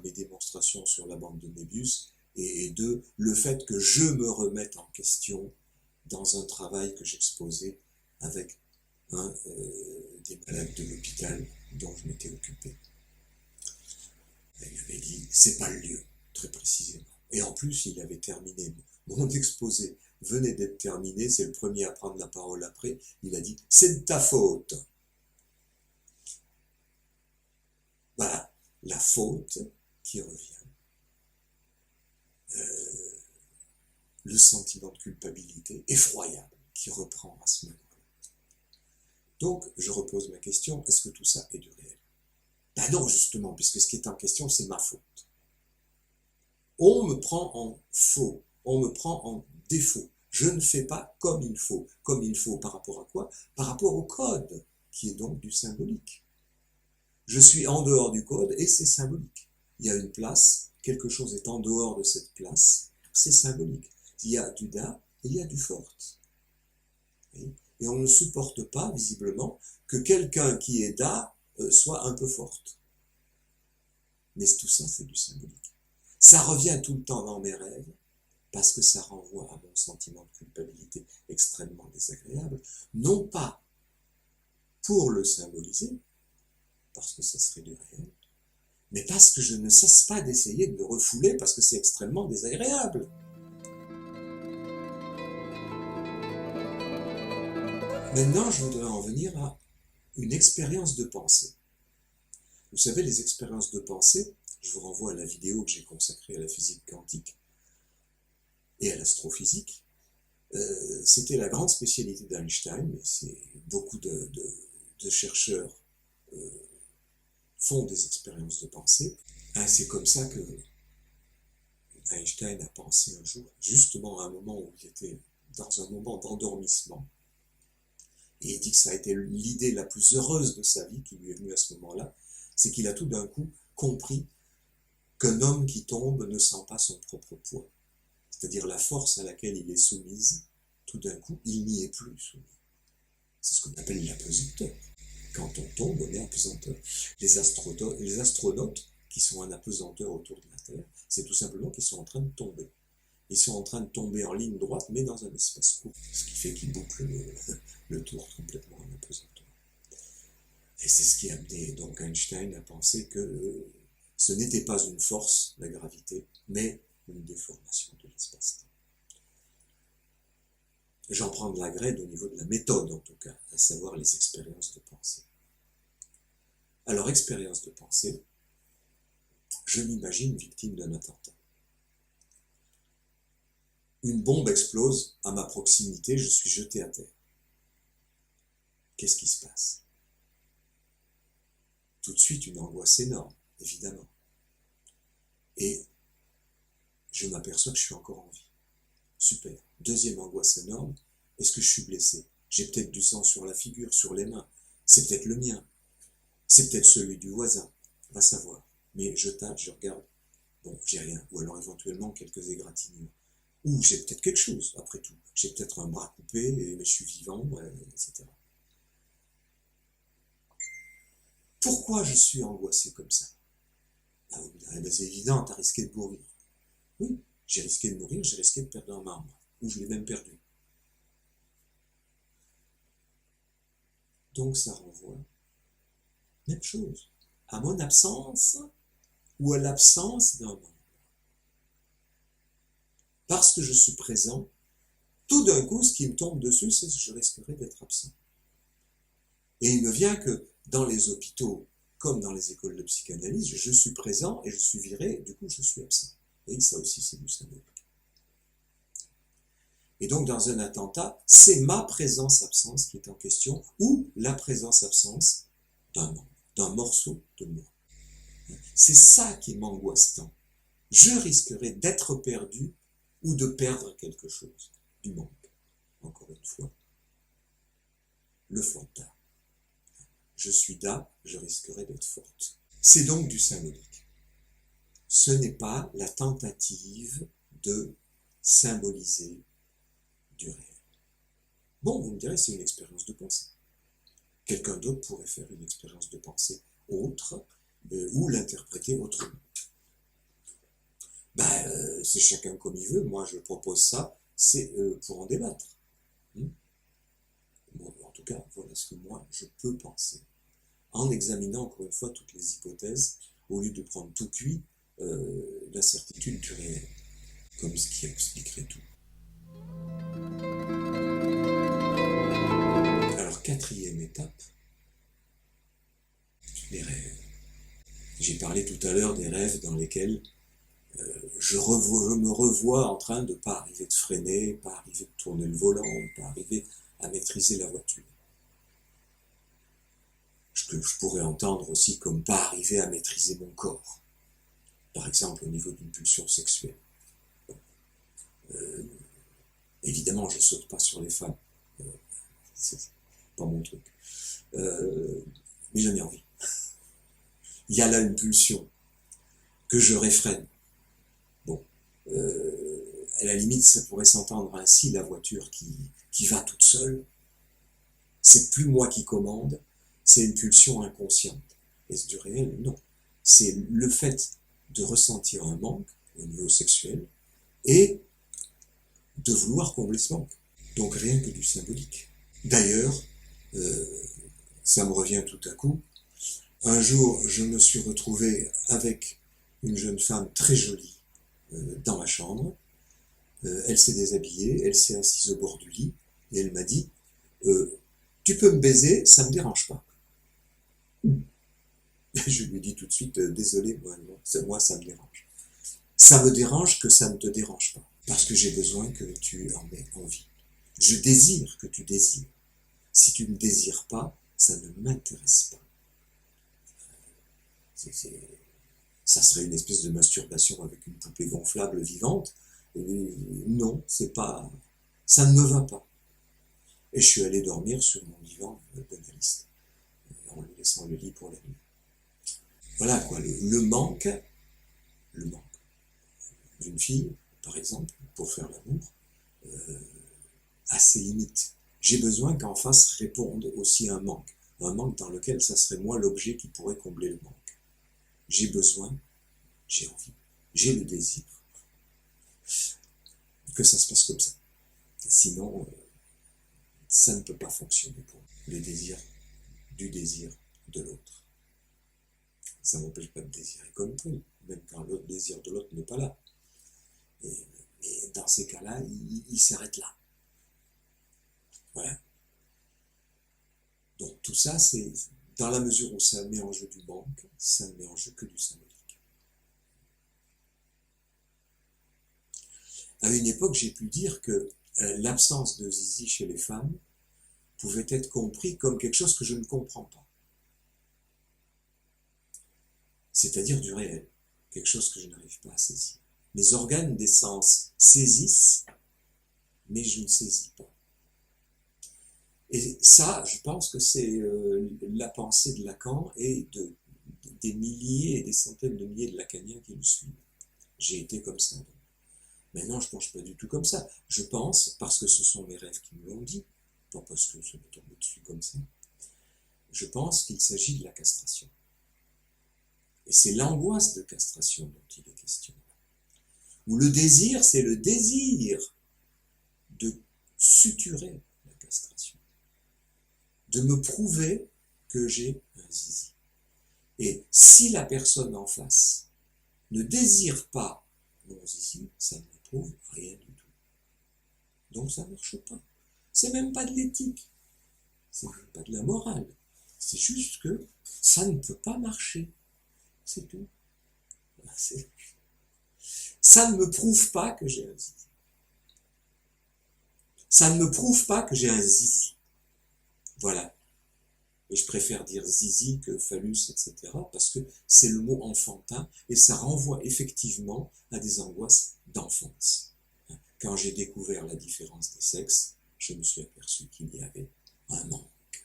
mes démonstrations sur la bande de Mébius, et 2, le fait que je me remette en question dans un travail que j'exposais avec des malades de l'hôpital dont je m'étais occupé. Il m'avait dit, c'est pas le lieu, très précisément. Et en plus, il avait terminé, mon exposé venait d'être terminé, c'est le premier à prendre la parole après, il a dit, c'est de ta faute. Voilà, la faute qui revient. Le sentiment de culpabilité effroyable qui reprend à ce moment-là. Donc, je repose ma question, est-ce que tout ça est du réel? Ben non, justement, puisque ce qui est en question, c'est ma faute. On me prend en faux, on me prend en défaut. Je ne fais pas comme il faut. Comme il faut par rapport à quoi? Par rapport au code, qui est donc du symbolique. Je suis en dehors du code et c'est symbolique. Il y a une place, quelque chose est en dehors de cette place, c'est symbolique. Il y a du da et il y a du forte. Et on ne supporte pas, visiblement, que quelqu'un qui est da soit un peu forte. Mais tout ça, c'est du symbolique. Ça revient tout le temps dans mes rêves, parce que ça renvoie à mon sentiment de culpabilité extrêmement désagréable, non pas pour le symboliser, parce que ça serait du réel, mais parce que je ne cesse pas d'essayer de le refouler, parce que c'est extrêmement désagréable. Maintenant, je voudrais en venir à une expérience de pensée. Vous savez, les expériences de pensée, je vous renvoie à la vidéo que j'ai consacrée à la physique quantique et à l'astrophysique. C'était la grande spécialité d'Einstein, mais beaucoup de chercheurs font des expériences de pensée. C'est comme ça que Einstein a pensé un jour, justement à un moment où il était dans un moment d'endormissement. Et il dit que ça a été l'idée la plus heureuse de sa vie qui lui est venue à ce moment-là, c'est qu'il a tout d'un coup compris qu'un homme qui tombe ne sent pas son propre poids. C'est-à-dire la force à laquelle il est soumise, tout d'un coup, il n'y est plus soumis. C'est ce qu'on appelle l'apesanteur. Quand on tombe, on est apesanteur. Les astronautes qui sont en apesanteur autour de la Terre, c'est tout simplement qu'ils sont en train de tomber. Ils sont en train de tomber en ligne droite, mais dans un espace court, ce qui fait qu'ils bouclent le tour complètement en apesanteur. Et c'est ce qui a amené donc Einstein à penser que ce n'était pas une force, la gravité, mais une déformation de l'espace-temps. J'en prends de la graine au niveau de la méthode, en tout cas, à savoir les expériences de pensée. Alors, expérience de pensée, je m'imagine victime d'un attentat. Une bombe explose à ma proximité, je suis jeté à terre. Qu'est-ce qui se passe? Tout de suite, une angoisse énorme, évidemment. Et je m'aperçois que je suis encore en vie. Super. Deuxième angoisse énorme, est-ce que je suis blessé? J'ai peut-être du sang sur la figure, sur les mains. C'est peut-être le mien. C'est peut-être celui du voisin. Va savoir. Mais je tâte, je regarde. Bon, j'ai rien. Ou alors éventuellement quelques égratignures. Ou j'ai peut-être quelque chose, après tout. J'ai peut-être un bras coupé, mais je suis vivant, etc. Pourquoi je suis angoissé comme ça? Vous me direz, c'est évident, tu as risqué de mourir. Oui, j'ai risqué de mourir, j'ai risqué de perdre un membre. Ou je l'ai même perdu. Donc ça renvoie, même chose, à mon absence ou à l'absence d'un membre. Parce que je suis présent, tout d'un coup, ce qui me tombe dessus, c'est que je risquerais d'être absent. Et il me vient que dans les hôpitaux, comme dans les écoles de psychanalyse, je suis présent et je suis viré, du coup je suis absent. Et ça aussi, c'est du symbolique. Et donc, dans un attentat, c'est ma présence-absence qui est en question, ou la présence-absence d'un membre, d'un morceau de moi. C'est ça qui m'angoisse tant. Je risquerais d'être perdu ou de perdre quelque chose, du manque. Encore une fois, le fanta. Je suis là, je risquerais d'être forte. C'est donc du symbolique. Ce n'est pas la tentative de symboliser du réel. Bon, vous me direz, c'est une expérience de pensée. Quelqu'un d'autre pourrait faire une expérience de pensée autre, ou l'interpréter autrement. C'est chacun comme il veut. Moi, je propose ça, c'est pour en débattre. Bon, en tout cas, voilà ce que moi, je peux penser. En examinant, encore une fois, toutes les hypothèses, au lieu de prendre tout cuit, la certitude du réel, comme ce qui expliquerait tout. Alors, quatrième étape, les rêves. J'ai parlé tout à l'heure des rêves dans lesquels je me revois en train de ne pas arriver de freiner, pas arriver de tourner le volant, pas arriver à maîtriser la voiture. Que je pourrais entendre aussi comme pas arriver à maîtriser mon corps. Par exemple, au niveau d'une pulsion sexuelle. Évidemment, je ne saute pas sur les femmes. C'est pas mon truc. Mais j'en ai envie. Il y a là une pulsion que je réfrène. Bon. À la limite, ça pourrait s'entendre ainsi, la voiture qui va toute seule. C'est plus moi qui commande, c'est une pulsion inconsciente. Est-ce du réel? Non. c'est le fait de ressentir un manque au niveau sexuel et de vouloir combler ce manque. Donc rien que du symbolique. D'ailleurs, ça me revient tout à coup, un jour je me suis retrouvé avec une jeune femme très jolie dans ma chambre, elle s'est déshabillée, elle s'est assise au bord du lit et elle m'a dit tu peux me baiser, ça me dérange pas. Je lui dis tout de suite désolé, moi ça me dérange. Ça me dérange que ça ne te dérange pas, parce que j'ai besoin que tu en aies envie. Je désire que tu désires. Si tu ne désires pas, ça ne m'intéresse pas. Ça serait une espèce de masturbation avec une poupée gonflable vivante. Non, c'est pas, ça ne me va pas. Et je suis allé dormir sur mon divan d'analyste, en lui laissant le lit pour la nuit. Voilà quoi, le manque d'une fille, par exemple, pour faire l'amour, a ses limites. J'ai besoin qu'en face réponde aussi à un manque dans lequel ça serait moi l'objet qui pourrait combler le manque. J'ai besoin, j'ai envie, j'ai le désir que ça se passe comme ça. Sinon, ça ne peut pas fonctionner pour moi. Le désir du désir de l'autre. Ça ne m'empêche pas de désirer comme tout, même quand le désir de l'autre n'est pas là. Et dans ces cas-là, il s'arrête là. Voilà. Donc tout ça, c'est dans la mesure où ça met en jeu du manque, ça ne met en jeu que du symbolique. À une époque, j'ai pu dire que l'absence de zizi chez les femmes pouvait être compris comme quelque chose que je ne comprends pas. C'est-à-dire du réel, quelque chose que je n'arrive pas à saisir. Mes organes des sens saisissent, mais je ne saisis pas. Et ça, je pense que c'est la pensée de Lacan et des milliers et des centaines de milliers de lacaniens qui le suivent. J'ai été comme ça. Maintenant, je ne pense pas du tout comme ça. Je pense, parce que ce sont mes rêves qui me l'ont dit, pas parce que ça me tombe dessus comme ça, je pense qu'il s'agit de la castration. Et c'est l'angoisse de castration dont il est question. Où le désir, c'est le désir de suturer la castration. De me prouver que j'ai un zizi. Et si la personne en face ne désire pas mon zizi, ça ne me prouve rien du tout. Donc ça ne marche pas. C'est même pas de l'éthique. C'est même pas de la morale. C'est juste que ça ne peut pas marcher. C'est tout. Ça ne me prouve pas que j'ai un zizi. Ça ne me prouve pas que j'ai un zizi. Voilà. Et je préfère dire zizi que phallus, etc. parce que c'est le mot enfantin et ça renvoie effectivement à des angoisses d'enfance. Quand j'ai découvert la différence des sexes, je me suis aperçu qu'il y avait un manque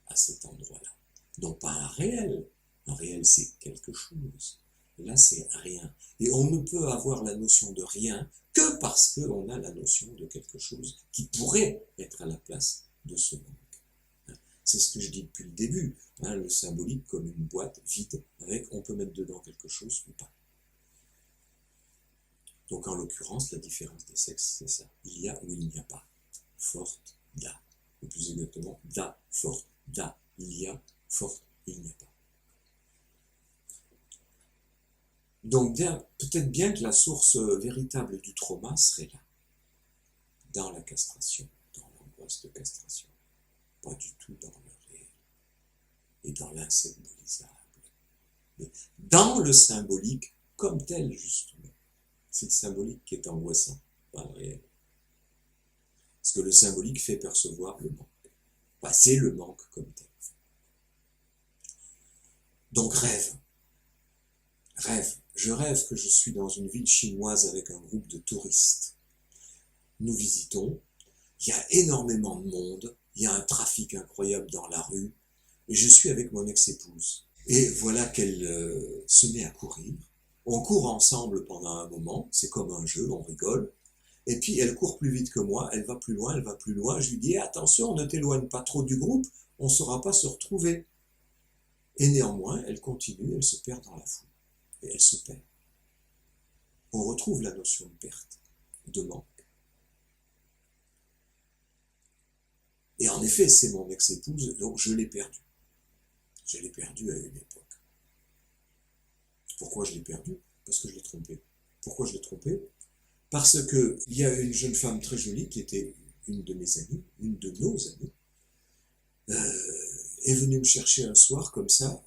à cet endroit-là. Donc pas un réel. Un réel, c'est quelque chose. Là, c'est rien. Et on ne peut avoir la notion de rien que parce qu'on a la notion de quelque chose qui pourrait être à la place de ce manque. C'est ce que je dis depuis le début, le symbolique comme une boîte vide avec on peut mettre dedans quelque chose ou pas. Donc en l'occurrence, la différence des sexes, c'est ça. Il y a ou il n'y a pas. Forte, da. Ou plus exactement, da, forte, da. Il y a, forte, il n'y a pas. Donc peut-être bien que la source véritable du trauma serait là, dans la castration, dans l'angoisse de castration, pas du tout dans le réel et dans l'insymbolisable, mais dans le symbolique comme tel justement. C'est le symbolique qui est angoissant, pas le réel. Parce que le symbolique fait percevoir le manque. Enfin, c'est le manque comme tel. Donc rêve. Je rêve que je suis dans une ville chinoise avec un groupe de touristes. Nous visitons, il y a énormément de monde, il y a un trafic incroyable dans la rue, et je suis avec mon ex-épouse. Et voilà qu'elle se met à courir. On court ensemble pendant un moment, c'est comme un jeu, on rigole. Et puis elle court plus vite que moi, elle va plus loin, je lui dis attention, ne t'éloigne pas trop du groupe, on ne saura pas se retrouver. Et néanmoins, elle continue, elle se perd dans la foule. Et elle se perd. On retrouve la notion de perte, de manque. Et en effet, c'est mon ex-épouse, donc je l'ai perdue. Je l'ai perdue à une époque. Pourquoi je l'ai perdue? Parce que je l'ai trompée. Pourquoi je l'ai trompée? Parce qu'il y a une jeune femme très jolie qui était une de mes amies, une de nos amies, est venue me chercher un soir comme ça,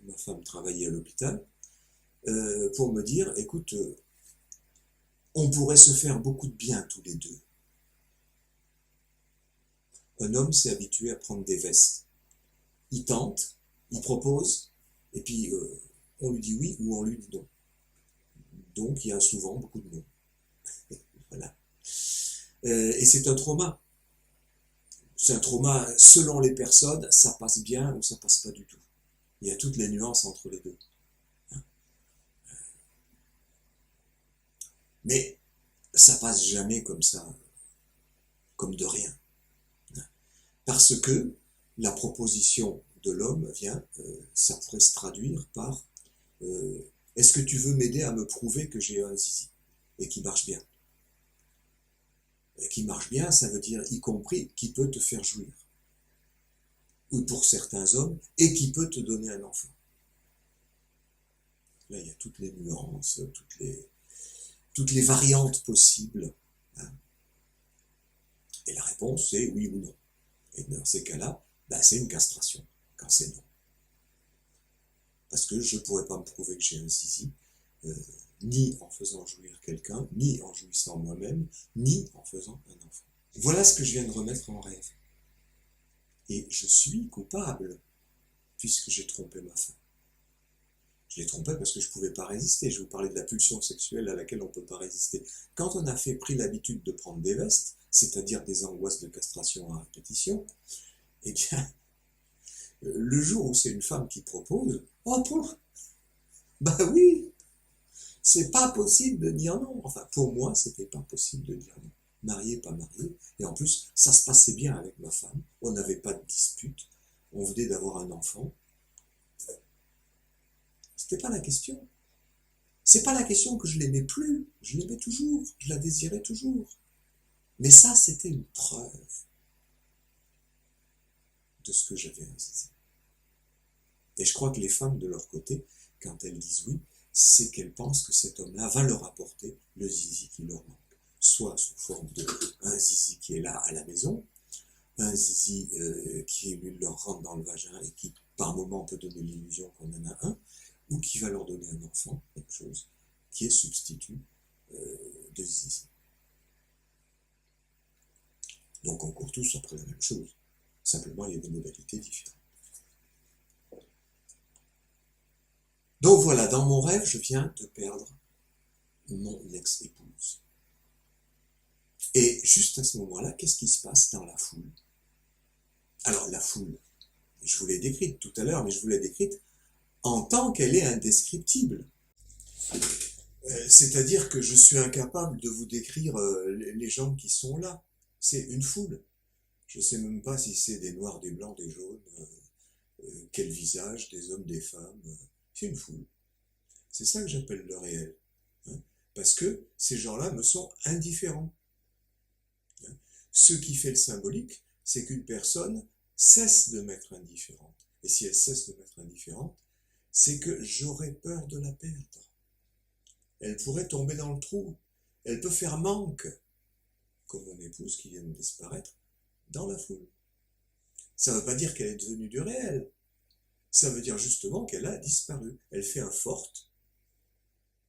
ma femme travaillait à l'hôpital, pour me dire, écoute, on pourrait se faire beaucoup de bien tous les deux. Un homme s'est habitué à prendre des vestes. Il tente, il propose, et puis on lui dit oui ou on lui dit non. Donc il y a souvent beaucoup de non. Voilà. Et c'est un trauma. C'est un trauma, selon les personnes, ça passe bien ou ça passe pas du tout. Il y a toutes les nuances entre les deux. Mais ça passe jamais comme ça, comme de rien. Parce que la proposition de l'homme vient, ça pourrait se traduire par est-ce que tu veux m'aider à me prouver que j'ai un zizi et qui marche bien? Et qui marche bien, ça veut dire y compris qui peut te faire jouir. Ou pour certains hommes, et qui peut te donner un enfant. Là, il y a toutes les nuances, toutes les variantes possibles. Hein. Et la réponse, c'est oui ou non. Et dans ces cas-là, c'est une castration, quand c'est non. Parce que je ne pourrais pas me prouver que j'ai un zizi, ni en faisant jouir quelqu'un, ni en jouissant moi-même, ni en faisant un enfant. Voilà ce que je viens de remettre en rêve. Et je suis coupable, puisque j'ai trompé ma femme. Je l'ai trompée parce que je ne pouvais pas résister. Je vous parlais de la pulsion sexuelle à laquelle on ne peut pas résister. Quand on a pris l'habitude de prendre des vestes, c'est-à-dire des angoisses de castration à répétition, eh bien, le jour où c'est une femme qui propose, oh pour, bah oui, c'est pas possible de dire non. Enfin, pour moi, c'était pas possible de dire non. Marié, pas marié. Et en plus, ça se passait bien avec ma femme. On n'avait pas de dispute. On venait d'avoir un enfant. C'était pas la question. C'est pas la question que je l'aimais plus. Je l'aimais toujours. Je la désirais toujours. Mais ça, c'était une preuve de ce que j'avais insisté. Et je crois que les femmes, de leur côté, quand elles disent oui, c'est qu'elles pensent que cet homme-là va leur apporter le zizi qui leur manque. Soit sous forme d'un zizi qui est là à la maison, un zizi qui lui leur rentre dans le vagin et qui par moment peut donner l'illusion qu'on en a un, ou qui va leur donner un enfant, quelque chose, qui est substitut de zizi. Donc on court tous après la même chose, simplement il y a des modalités différentes. Donc voilà, dans mon rêve, je viens de perdre mon ex-épouse. Et juste à ce moment-là, qu'est-ce qui se passe dans la foule? Alors la foule, je vous l'ai décrite tout à l'heure, mais je vous l'ai décrite en tant qu'elle est indescriptible. C'est-à-dire que je suis incapable de vous décrire les gens qui sont là. C'est une foule. Je ne sais même pas si c'est des noirs, des blancs, des jaunes, quel visage, des hommes, des femmes. C'est une foule. C'est ça que j'appelle le réel. Hein, parce que ces gens-là me sont indifférents. Hein. Ce qui fait le symbolique, c'est qu'une personne cesse de m'être indifférente. Et si elle cesse de m'être indifférente, c'est que j'aurais peur de la perdre. Elle pourrait tomber dans le trou. Elle peut faire manque, comme mon épouse qui vient de disparaître, dans la foule. Ça ne veut pas dire qu'elle est devenue du réel. Ça veut dire justement qu'elle a disparu. Elle fait un forte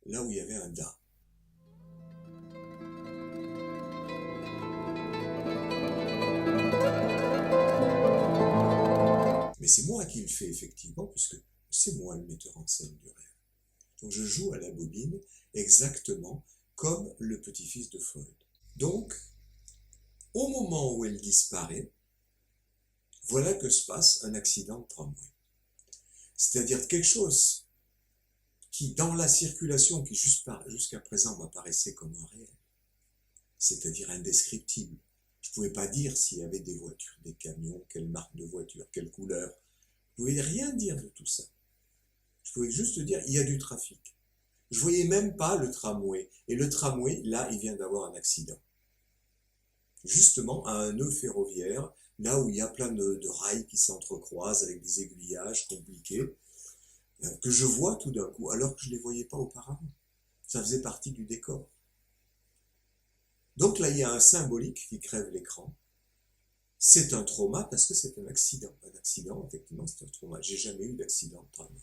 là où il y avait un da. Mais c'est moi qui le fais effectivement, puisque c'est moi le metteur en scène du rêve. Donc je joue à la bobine exactement comme le petit-fils de Freud. Donc, au moment où elle disparaît, voilà que se passe un accident de tramway. C'est-à-dire quelque chose qui, dans la circulation, qui jusqu'à présent m'apparaissait comme un réel, c'est-à-dire indescriptible. Je ne pouvais pas dire s'il y avait des voitures, des camions, quelle marque de voiture, quelle couleur, Je ne pouvais rien dire de tout ça. Je pouvais juste dire, il y a du trafic. Je voyais même pas le tramway. Et le tramway, là, il vient d'avoir un accident. Justement, à un nœud ferroviaire, là où il y a plein de rails qui s'entrecroisent avec des aiguillages compliqués, que je vois tout d'un coup, alors que je ne les voyais pas auparavant. Ça faisait partie du décor. Donc là, il y a un symbolique qui crève l'écran. C'est un trauma parce que c'est un accident. Un accident, effectivement, c'est un trauma. J'ai jamais eu d'accident de tramway.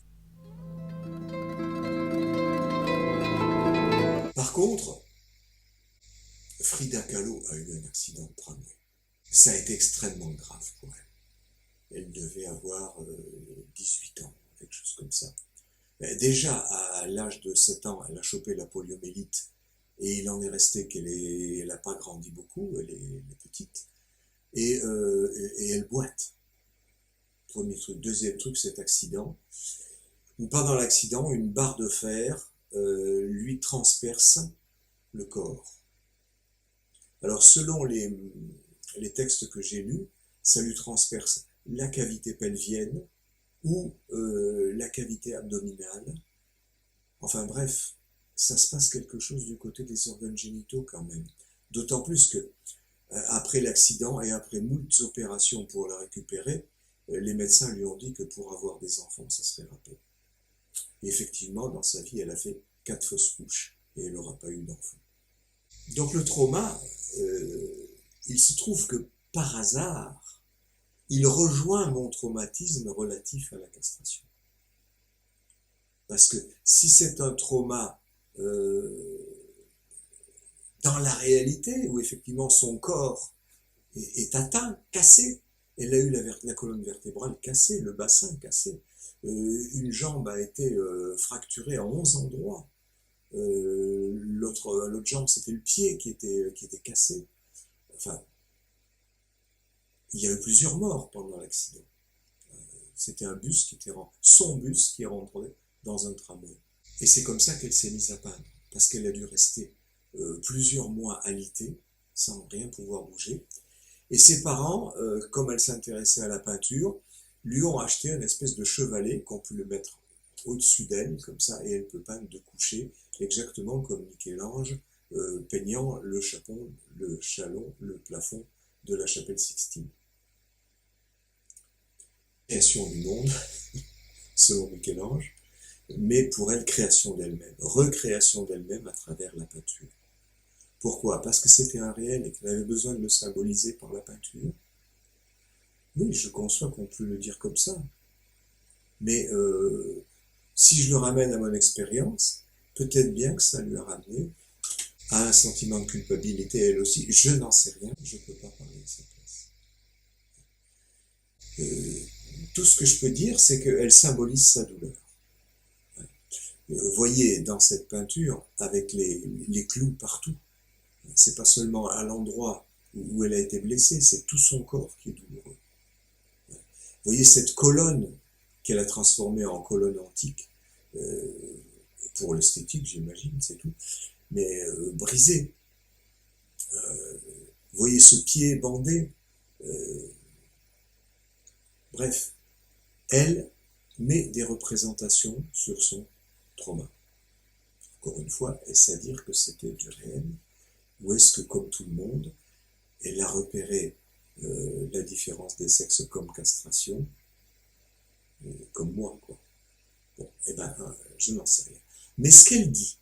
Par contre, Frida Kahlo a eu un accident de tramway. Ça a été extrêmement grave pour elle. Elle devait avoir 18 ans, quelque chose comme ça. Déjà, à l'âge de 7 ans, elle a chopé la poliomyélite et il en est resté qu'elle n'a pas grandi beaucoup, elle est petite, et elle boite. Premier truc. Deuxième truc, cet accident, où pendant l'accident, une barre de fer lui transperce le corps. Alors, selon les textes que j'ai lus, ça lui transperce la cavité pelvienne ou la cavité abdominale. Enfin bref, ça se passe quelque chose du côté des organes génitaux quand même. D'autant plus que après l'accident et après moult opérations pour la récupérer, les médecins lui ont dit que pour avoir des enfants, ça serait rapide. Et effectivement, dans sa vie, elle a fait 4 fausses couches et elle n'aura pas eu d'enfant. Donc le trauma, il se trouve que par hasard, il rejoint mon traumatisme relatif à la castration. Parce que si c'est un trauma dans la réalité, où effectivement son corps est atteint, cassé, elle a eu la colonne vertébrale cassée, le bassin cassé, une jambe a été fracturée à 11 endroits, l'autre jambe c'était le pied qui était cassé. Enfin, il y a eu plusieurs morts pendant l'accident. C'était un bus son bus qui est rentré dans un tramway. Et c'est comme ça qu'elle s'est mise à peindre, parce qu'elle a dû rester plusieurs mois alitée, sans rien pouvoir bouger. Et ses parents, comme elle s'intéressait à la peinture, lui ont acheté une espèce de chevalet qu'on peut le mettre au-dessus d'elle, comme ça, et elle peut peindre de coucher, exactement comme Michel-Ange, peignant le chalon, le plafond de la chapelle Sixtine. Création du monde, selon Michel-Ange, mais pour elle, création d'elle-même, recréation d'elle-même à travers la peinture. Pourquoi? Parce que c'était un réel et qu'elle avait besoin de le symboliser par la peinture. Oui, je conçois qu'on peut le dire comme ça. Mais si je le ramène à mon expérience, peut-être bien que ça lui a ramené à un sentiment de culpabilité, elle aussi. Je n'en sais rien, je ne peux pas parler à sa place. Tout ce que je peux dire, c'est qu'elle symbolise sa douleur. Voyez dans cette peinture, avec les clous partout, c'est pas seulement à l'endroit où elle a été blessée, c'est tout son corps qui est douloureux. Vous voyez cette colonne qu'elle a transformée en colonne antique, pour l'esthétique j'imagine, c'est tout, mais brisée. Vous voyez ce pied bandé. Bref, elle met des représentations sur son trauma. Encore une fois, est-ce à dire que c'était du réel? Ou est-ce que, comme tout le monde, elle a repéré la différence des sexes comme castration, comme moi, quoi. Bon, eh ben, je n'en sais rien. Mais ce qu'elle dit,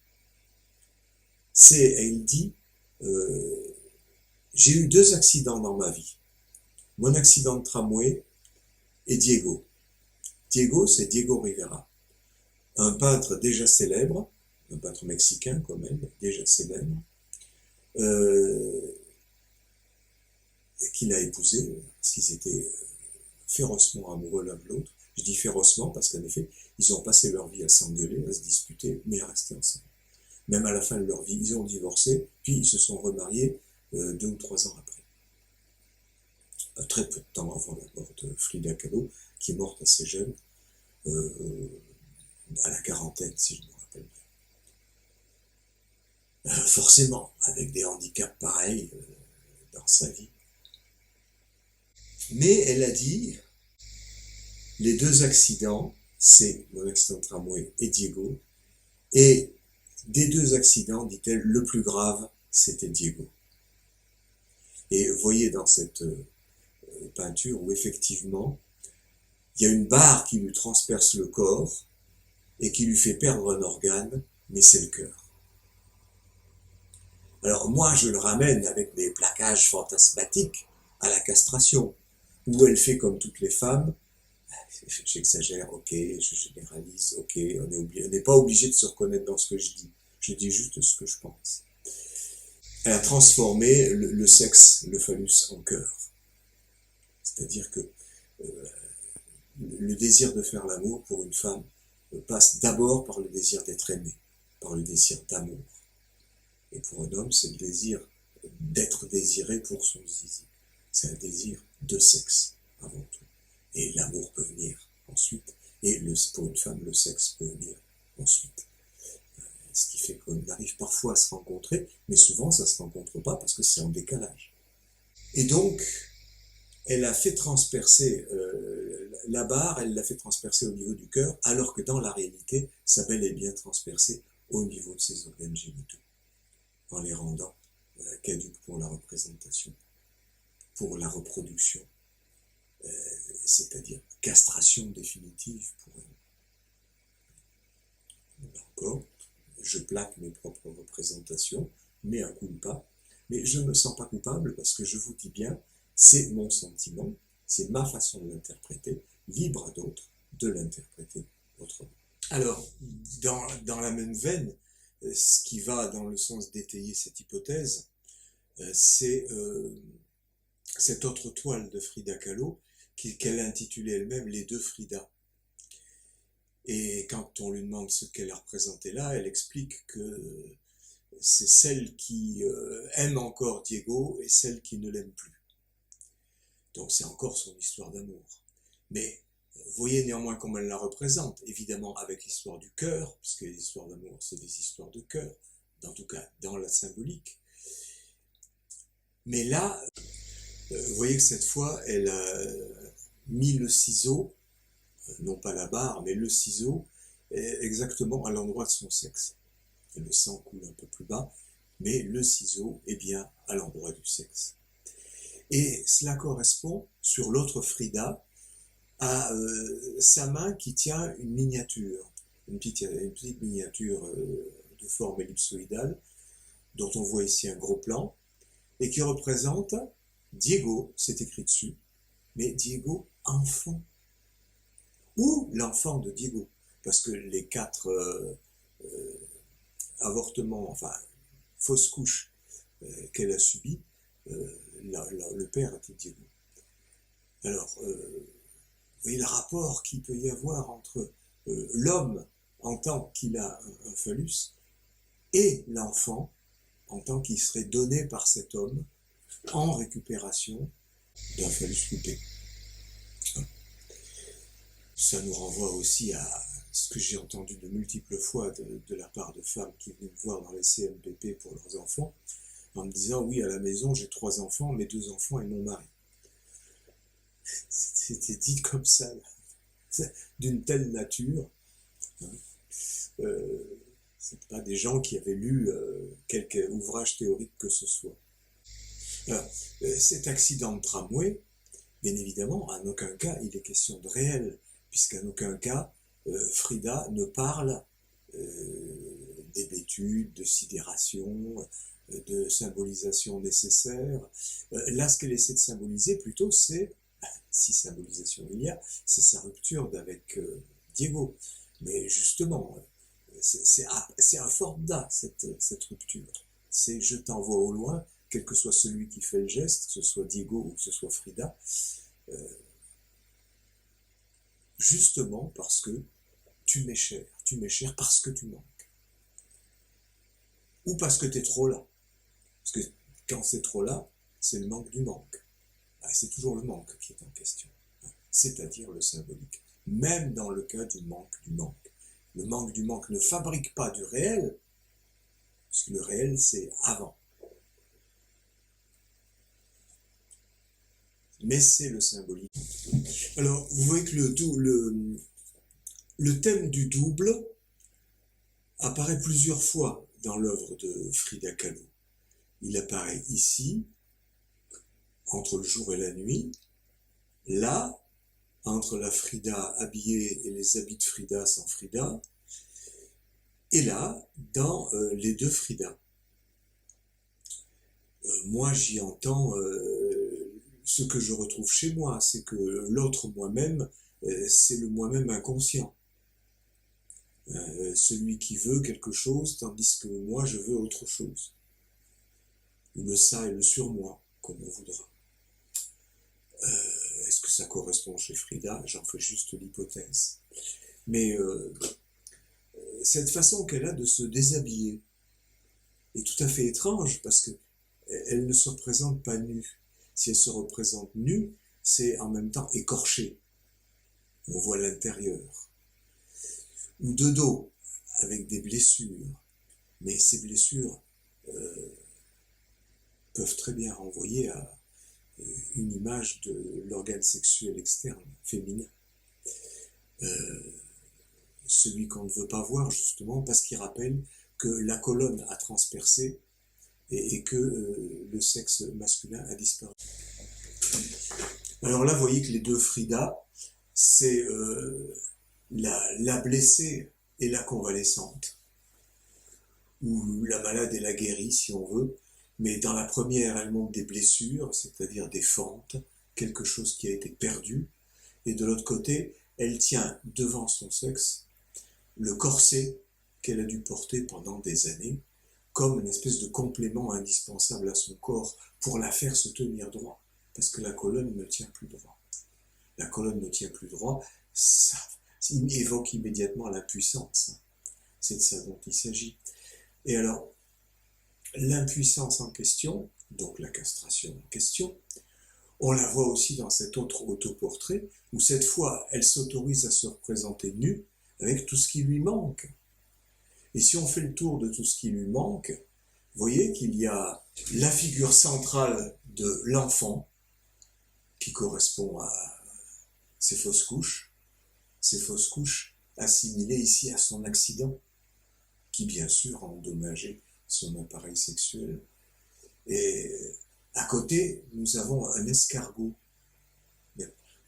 elle dit, j'ai eu 2 accidents dans ma vie. Mon accident de tramway et Diego. Diego, c'est Diego Rivera, un peintre déjà célèbre, un peintre mexicain comme elle, déjà célèbre, qu'il a épousé, parce qu'ils étaient férocement amoureux l'un de l'autre. Je dis férocement parce qu'en effet, ils ont passé leur vie à s'engueuler, à se disputer, mais à rester ensemble. Même à la fin de leur vie, ils ont divorcé, puis ils se sont remariés 2 ou 3 ans après. Très peu de temps avant la mort de Frida Kahlo, qui est morte assez jeune, à la quarantaine, si je me rappelle bien. Forcément, avec des handicaps pareils dans sa vie. Mais elle a dit, Les deux accidents, c'est mon accident de tramway et Diego. Et des deux accidents, dit-elle, le plus grave, c'était Diego. Et vous voyez dans cette peinture où effectivement, il y a une barre qui lui transperce le corps et qui lui fait perdre un organe, mais c'est le cœur. Alors moi, je le ramène avec mes plaquages fantasmatiques à la castration, où elle fait comme toutes les femmes. J'exagère, ok, je généralise, ok, on n'est pas obligé de se reconnaître dans ce que je dis juste ce que je pense. Elle a transformé le sexe, le phallus, en cœur. C'est-à-dire que le désir de faire l'amour pour une femme passe d'abord par le désir d'être aimé, par le désir d'amour. Et pour un homme, c'est le désir d'être désiré pour son zizi. C'est un désir de sexe, avant tout. Et l'amour peut venir ensuite. Et pour une femme, le sexe peut venir ensuite. Ce qui fait qu'on arrive parfois à se rencontrer, mais souvent ça ne se rencontre pas parce que c'est en décalage. Et donc, elle a fait transpercer la barre, elle l'a fait transpercer au niveau du cœur, alors que dans la réalité, ça bel et bien transpercé au niveau de ses organes génitaux, en les rendant caducs pour la représentation, pour la reproduction, c'est-à-dire castration définitive pour elle. Là encore, je plaque mes propres représentations, mais un culpa, mais je ne me sens pas coupable parce que je vous dis bien, c'est mon sentiment, c'est ma façon de l'interpréter, libre à d'autres de l'interpréter autrement. Alors, dans la même veine, ce qui va dans le sens d'étayer cette hypothèse, c'est cette autre toile de Frida Kahlo qu'elle a intitulée elle-même « Les deux Frida ». Et quand on lui demande ce qu'elle a représenté là, elle explique que c'est celle qui aime encore Diego et celle qui ne l'aime plus. Donc c'est encore son histoire d'amour. Mais vous voyez néanmoins comment elle la représente, évidemment avec l'histoire du cœur, puisque les histoires d'amour, c'est des histoires de cœur, en tout cas dans la symbolique. Mais là, vous voyez que cette fois, elle a mis le ciseau, non pas la barre, mais le ciseau, exactement à l'endroit de son sexe. Et le sang coule un peu plus bas, mais le ciseau est bien à l'endroit du sexe. Et cela correspond, sur l'autre Frida, à sa main qui tient une miniature, une petite miniature de forme ellipsoïdale, dont on voit ici un gros plan, et qui représente Diego, c'est écrit dessus, mais Diego enfant, ou l'enfant de Diego, parce que les 4 avortements, enfin fausses couches qu'elle a subies, le père était Diego. Alors, vous voyez le rapport qu'il peut y avoir entre l'homme en tant qu'il a un phallus et l'enfant en tant qu'il serait donné par cet homme en récupération d'un phallus coupé. Ça nous renvoie aussi à ce que j'ai entendu de multiples fois de la part de femmes qui venaient me voir dans les CMPP pour leurs enfants, en me disant « Oui, à la maison, j'ai 3 enfants, mes 2 enfants et mon mari. » C'était dit comme ça, d'une telle nature. C'est pas des gens qui avaient lu quelque ouvrage théorique que ce soit. Alors, cet accident de tramway, bien évidemment, en aucun cas il est question de réel, puisqu'en aucun cas Frida ne parle d'hébétude, de sidération, de symbolisation nécessaire. Là, ce qu'elle essaie de symboliser plutôt, c'est, si symbolisation il y a, c'est sa rupture avec Diego. Mais justement, c'est un format, cette rupture. C'est je t'envoie au loin, quel que soit celui qui fait le geste, que ce soit Diego ou que ce soit Frida, justement parce que tu m'es cher parce que tu manques. Ou parce que tu es trop là. Parce que quand c'est trop là, c'est le manque du manque. C'est toujours le manque qui est en question, c'est-à-dire le symbolique. Même dans le cas du manque du manque. Le manque du manque ne fabrique pas du réel, parce que le réel, c'est avant. mais c'est le symbolisme. Alors, vous voyez que le thème du double apparaît plusieurs fois dans l'œuvre de Frida Kahlo. Il apparaît ici, entre le jour et la nuit, là, entre la Frida habillée et les habits de Frida sans Frida, et là, dans les deux Frida. Moi, j'y entends ce que je retrouve chez moi, c'est que l'autre moi-même, c'est le moi-même inconscient. Celui qui veut quelque chose, tandis que moi, je veux autre chose. Ou le ça et le surmoi, comme on voudra. Est-ce que ça correspond chez Frida? J'en fais juste l'hypothèse. Mais cette façon qu'elle a de se déshabiller est tout à fait étrange, parce que elle ne se représente pas nue. Si elle se représente nue, c'est en même temps écorché. On voit l'intérieur. Ou de dos, avec des blessures. Mais ces blessures peuvent très bien renvoyer à une image de l'organe sexuel externe, féminin. Celui qu'on ne veut pas voir, justement, parce qu'il rappelle que la colonne a transpercé et que le sexe masculin a disparu. Alors là, vous voyez que les deux Frida, c'est la blessée et la convalescente, ou la malade et la guérie, si on veut. Mais dans la première, elle montre des blessures, c'est-à-dire des fentes, quelque chose qui a été perdu. Et de l'autre côté, elle tient devant son sexe le corset qu'elle a dû porter pendant des années, comme une espèce de complément indispensable à son corps pour la faire se tenir droit, parce que la colonne ne tient plus droit. La colonne ne tient plus droit, ça évoque immédiatement l'impuissance. C'est de ça dont il s'agit. Et alors, l'impuissance en question, donc la castration en question, on la voit aussi dans cet autre autoportrait, où cette fois, elle s'autorise à se représenter nue avec tout ce qui lui manque. Et si on fait le tour de tout ce qui lui manque, vous voyez qu'il y a la figure centrale de l'enfant, qui correspond à ses fausses couches assimilées ici à son accident, qui bien sûr a endommagé son appareil sexuel. Et à côté, nous avons un escargot.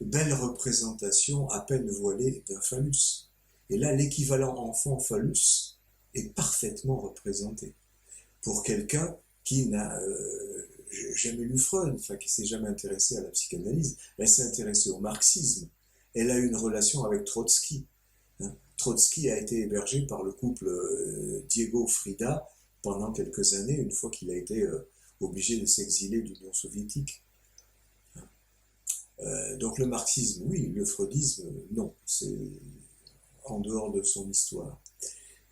Belle représentation à peine voilée d'un phallus. Et là, l'équivalent enfant-phallus est parfaitement représenté. Pour quelqu'un qui n'a jamais lu Freud, enfin qui s'est jamais intéressé à la psychanalyse, elle s'est intéressée au marxisme. Elle a eu une relation avec Trotsky. Trotsky a été hébergé par le couple Diego-Frida pendant quelques années, une fois qu'il a été obligé de s'exiler de l'Union soviétique. Donc le marxisme, oui, le freudisme, non, c'est en dehors de son histoire.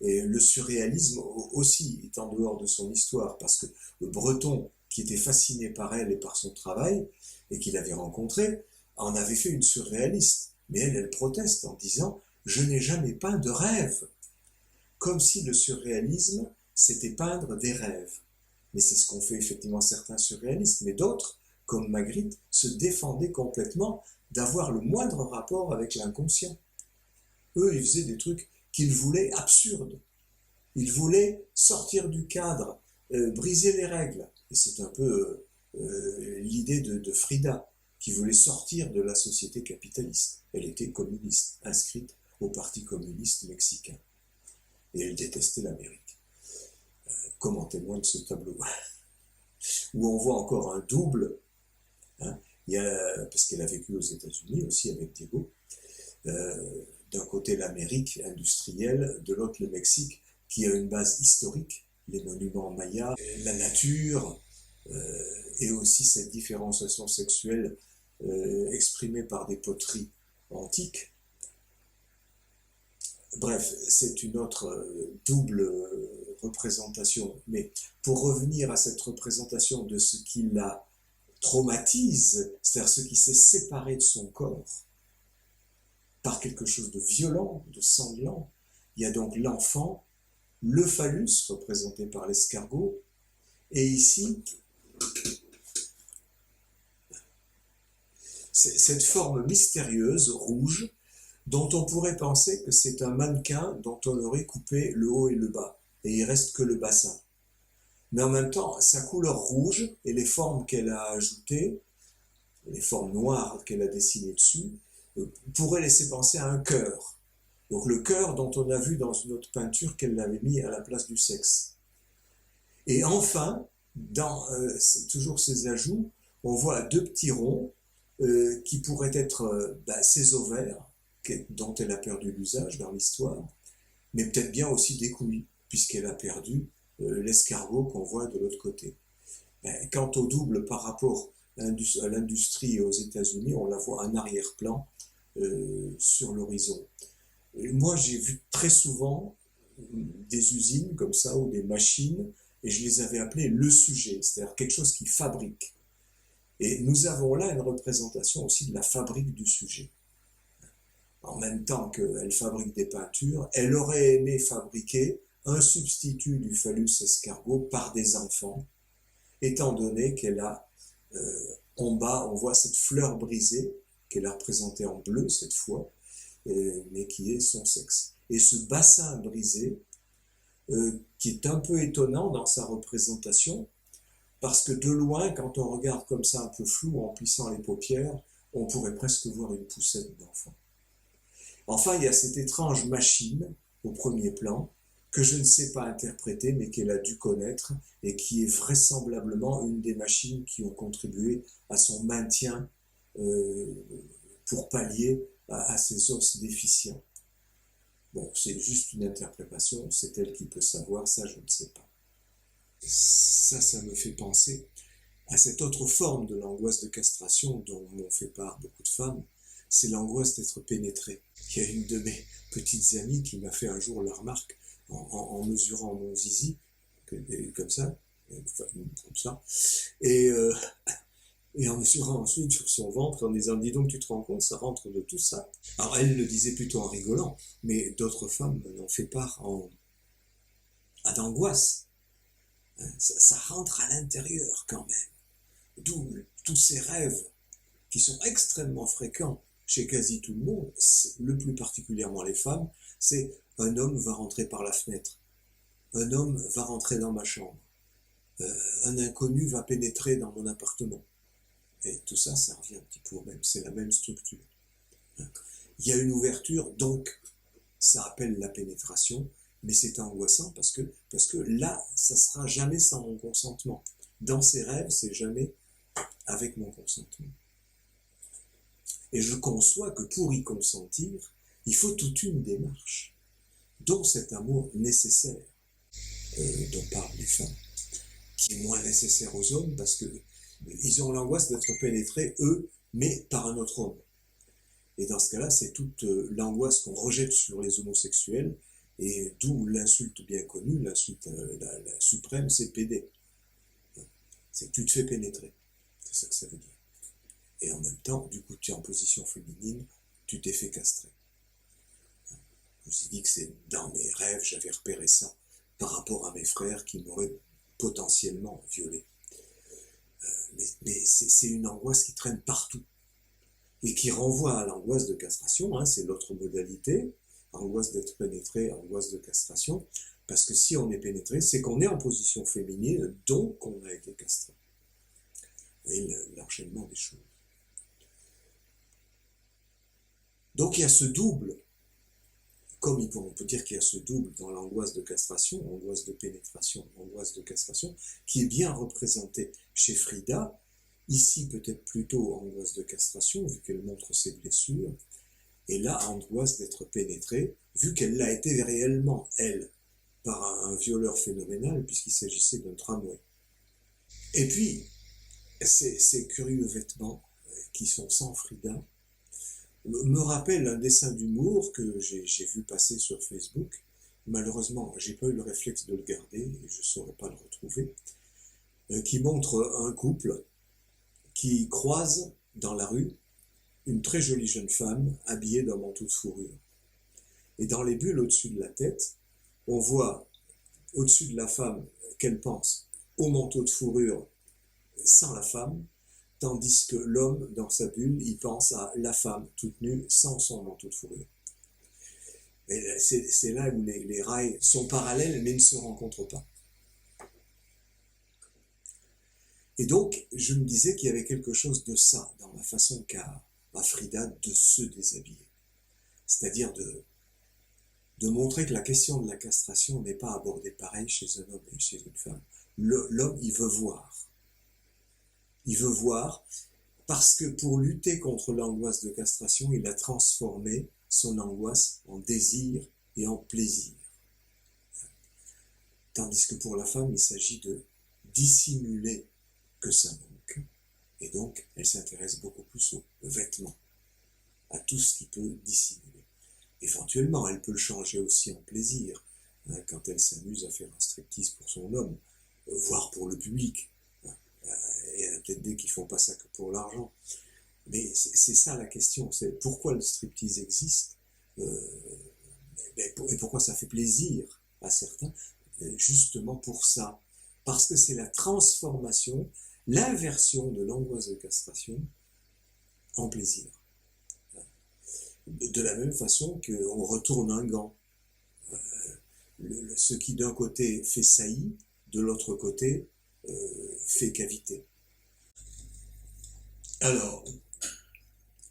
Et le surréalisme aussi est en dehors de son histoire, parce que le Breton, qui était fasciné par elle et par son travail, et qu'il avait rencontré, en avait fait une surréaliste. Mais elle proteste en disant « Je n'ai jamais peint de rêve », comme si le surréalisme, c'était peindre des rêves. Mais c'est ce qu'ont fait effectivement certains surréalistes, mais d'autres, comme Magritte, se défendaient complètement d'avoir le moindre rapport avec l'inconscient. Eux, ils faisaient des trucs qu'ils voulaient absurdes. Ils voulaient sortir du cadre, briser les règles. Et c'est un peu l'idée de Frida, qui voulait sortir de la société capitaliste. Elle était communiste, inscrite au Parti communiste mexicain. Et elle détestait l'Amérique. Comme en témoigne ce tableau, où on voit encore un double, parce qu'elle a vécu aux États-Unis aussi avec Diego, d'un côté l'Amérique industrielle, de l'autre le Mexique, qui a une base historique, les monuments mayas, la nature, et aussi cette différenciation sexuelle exprimée par des poteries antiques. Bref, c'est une autre double représentation. Mais pour revenir à cette représentation de ce qui la traumatise, c'est-à-dire ce qui s'est séparé de son corps, par quelque chose de violent, de sanglant, il y a donc l'enfant, le phallus, représenté par l'escargot, et ici, cette forme mystérieuse, rouge, dont on pourrait penser que c'est un mannequin dont on aurait coupé le haut et le bas, et il reste que le bassin. Mais en même temps, sa couleur rouge et les formes qu'elle a ajoutées, les formes noires qu'elle a dessinées dessus, pourraient laisser penser à un cœur. Donc le cœur dont on a vu dans une autre peinture qu'elle l'avait mis à la place du sexe. Et enfin, dans toujours ces ajouts, on voit deux petits ronds qui pourraient être ses ovaires, dont elle a perdu l'usage dans l'histoire, mais peut-être bien aussi des couilles, puisqu'elle a perdu l'escargot qu'on voit de l'autre côté. Quant au double par rapport à l'industrie aux États-Unis, on la voit en arrière-plan sur l'horizon. Moi, j'ai vu très souvent des usines comme ça, ou des machines, et je les avais appelées le sujet, c'est-à-dire quelque chose qui fabrique. Et nous avons là une représentation aussi de la fabrique du sujet. En même temps qu'elle fabrique des peintures, elle aurait aimé fabriquer un substitut du phallus escargot par des enfants, étant donné qu'elle a, en bas, on voit cette fleur brisée, qu'elle a représentée en bleu cette fois, mais qui est son sexe. Et ce bassin brisé, qui est un peu étonnant dans sa représentation, parce que de loin, quand on regarde comme ça un peu flou, en plissant les paupières, on pourrait presque voir une poussette d'enfant. Enfin, il y a cette étrange machine au premier plan, que je ne sais pas interpréter, mais qu'elle a dû connaître, et qui est vraisemblablement une des machines qui ont contribué à son maintien pour pallier à ses os déficients. Bon, c'est juste une interprétation, c'est elle qui peut savoir, ça je ne sais pas. Ça me fait penser à cette autre forme de l'angoisse de castration dont m'ont fait part beaucoup de femmes, c'est l'angoisse d'être pénétrée. Il y a une de mes petites amies qui m'a fait un jour la remarque en mesurant mon zizi, comme ça, et en mesurant ensuite sur son ventre en disant « Dis donc, tu te rends compte, ça rentre de tout ça ». Alors elle le disait plutôt en rigolant, mais d'autres femmes m'en fait part d'angoisse. Ça rentre à l'intérieur quand même. D'où tous ces rêves qui sont extrêmement fréquents chez quasi tout le monde, le plus particulièrement les femmes, c'est un homme va rentrer par la fenêtre, un homme va rentrer dans ma chambre, un inconnu va pénétrer dans mon appartement. Et tout ça, ça revient un petit peu au même, c'est la même structure. Il y a une ouverture, donc ça appelle la pénétration, mais c'est angoissant parce que là, ça sera jamais sans mon consentement. Dans ces rêves, c'est jamais avec mon consentement. Et je conçois que pour y consentir, il faut toute une démarche, dont cet amour nécessaire dont parlent les femmes, qui est moins nécessaire aux hommes parce qu'ils ont l'angoisse d'être pénétrés, eux, mais par un autre homme. Et dans ce cas-là, c'est toute l'angoisse qu'on rejette sur les homosexuels, et d'où l'insulte bien connue, l'insulte la suprême, c'est pédé. C'est tu te fais pénétrer, c'est ça que ça veut dire. Et en même temps, du coup, tu es en position féminine, tu t'es fait castrer. Je me suis dit que c'est dans mes rêves, j'avais repéré ça par rapport à mes frères qui m'auraient potentiellement violé. Mais c'est une angoisse qui traîne partout et qui renvoie à l'angoisse de castration, hein, c'est l'autre modalité, angoisse d'être pénétré, angoisse de castration, parce que si on est pénétré, c'est qu'on est en position féminine, donc on a été castré. Vous voyez l'enchaînement des choses. Donc il y a ce double, comme on peut dire qu'il y a ce double dans l'angoisse de castration, angoisse de pénétration, angoisse de castration, qui est bien représenté chez Frida, ici peut-être plutôt angoisse de castration, vu qu'elle montre ses blessures, et là angoisse d'être pénétrée, vu qu'elle l'a été réellement, elle, par un violeur phénoménal, puisqu'il s'agissait d'un tramway. Et puis, ces curieux vêtements qui sont sans Frida, me rappelle un dessin d'humour que j'ai vu passer sur Facebook. Malheureusement, j'ai pas eu le réflexe de le garder et je ne saurais pas le retrouver, qui montre un couple qui croise dans la rue une très jolie jeune femme habillée d'un manteau de fourrure. Et dans les bulles au-dessus de la tête, on voit au-dessus de la femme qu'elle pense au manteau de fourrure sans la femme, tandis que l'homme, dans sa bulle, il pense à la femme toute nue, sans son manteau de fourrure. Et c'est là où les rails sont parallèles, mais ne se rencontrent pas. Et donc, je me disais qu'il y avait quelque chose de ça, dans la façon qu'a Frida de se déshabiller. C'est-à-dire de montrer que la question de la castration n'est pas abordée pareil chez un homme et chez une femme. L'homme, il veut voir. Il veut voir parce que pour lutter contre l'angoisse de castration, il a transformé son angoisse en désir et en plaisir. Tandis que pour la femme, il s'agit de dissimuler que ça manque. Et donc, elle s'intéresse beaucoup plus aux vêtements, à tout ce qui peut dissimuler. Éventuellement, elle peut le changer aussi en plaisir, quand elle s'amuse à faire un striptease pour son homme, voire pour le public. Il y en a peut-être des qui font pas ça que pour l'argent. Mais c'est ça la question, c'est pourquoi le striptease existe, et pourquoi ça fait plaisir à certains, justement pour ça. Parce que c'est la transformation, l'inversion de l'angoisse de castration en plaisir. De la même façon qu'on retourne un gant. Ce qui d'un côté fait saillie, de l'autre côté fait cavité. Alors,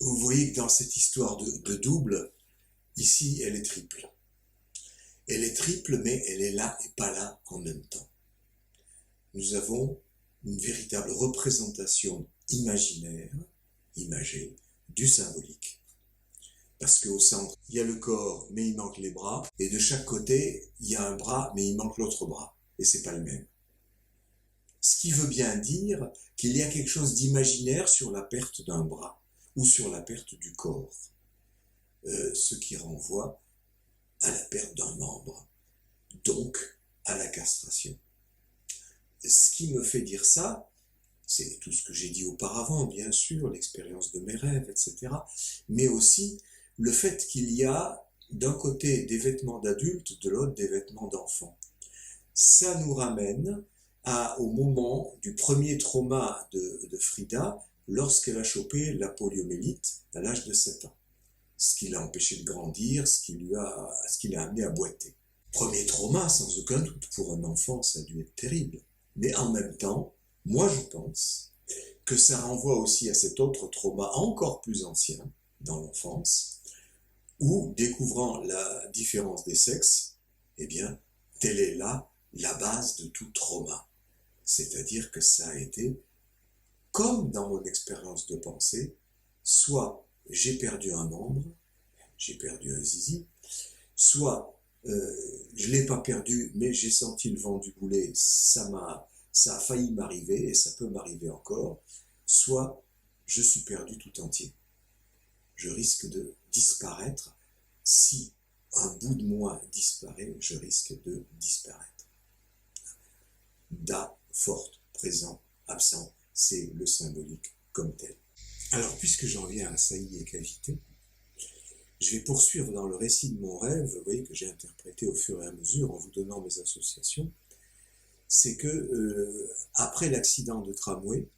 vous voyez que dans cette histoire de double, ici, elle est triple. Elle est triple, mais elle est là et pas là en même temps. Nous avons une véritable représentation imaginaire, imagée, du symbolique. Parce qu'au centre, il y a le corps, mais il manque les bras, et de chaque côté, il y a un bras, mais il manque l'autre bras, et c'est pas le même. Ce qui veut bien dire qu'il y a quelque chose d'imaginaire sur la perte d'un bras, ou sur la perte du corps, ce qui renvoie à la perte d'un membre, donc à la castration. Ce qui me fait dire ça, c'est tout ce que j'ai dit auparavant, bien sûr, l'expérience de mes rêves, etc., mais aussi le fait qu'il y a d'un côté des vêtements d'adultes, de l'autre des vêtements d'enfants. Ça nous ramène au moment du premier trauma de Frida, lorsqu'elle a chopé la poliomyélite à l'âge de 7 ans. Ce qui l'a empêché de grandir, ce qui l'a amené à boiter. Premier trauma, sans aucun doute, pour un enfant, ça a dû être terrible. Mais en même temps, moi je pense que ça renvoie aussi à cet autre trauma encore plus ancien, dans l'enfance, où, découvrant la différence des sexes, eh bien, telle est là la base de tout trauma. C'est-à-dire que ça a été, comme dans mon expérience de pensée, soit j'ai perdu un membre, j'ai perdu un zizi, soit je ne l'ai pas perdu, mais j'ai senti le vent du boulet, ça a failli m'arriver, et ça peut m'arriver encore, soit je suis perdu tout entier. Je risque de disparaître. Si un bout de moi disparaît, je risque de disparaître. Da, forte, présent, absent, c'est le symbolique comme tel. Alors, puisque j'en viens à saillie et cavité, je vais poursuivre dans le récit de mon rêve, vous voyez, que j'ai interprété au fur et à mesure en vous donnant mes associations. C'est que, après l'accident de tramway,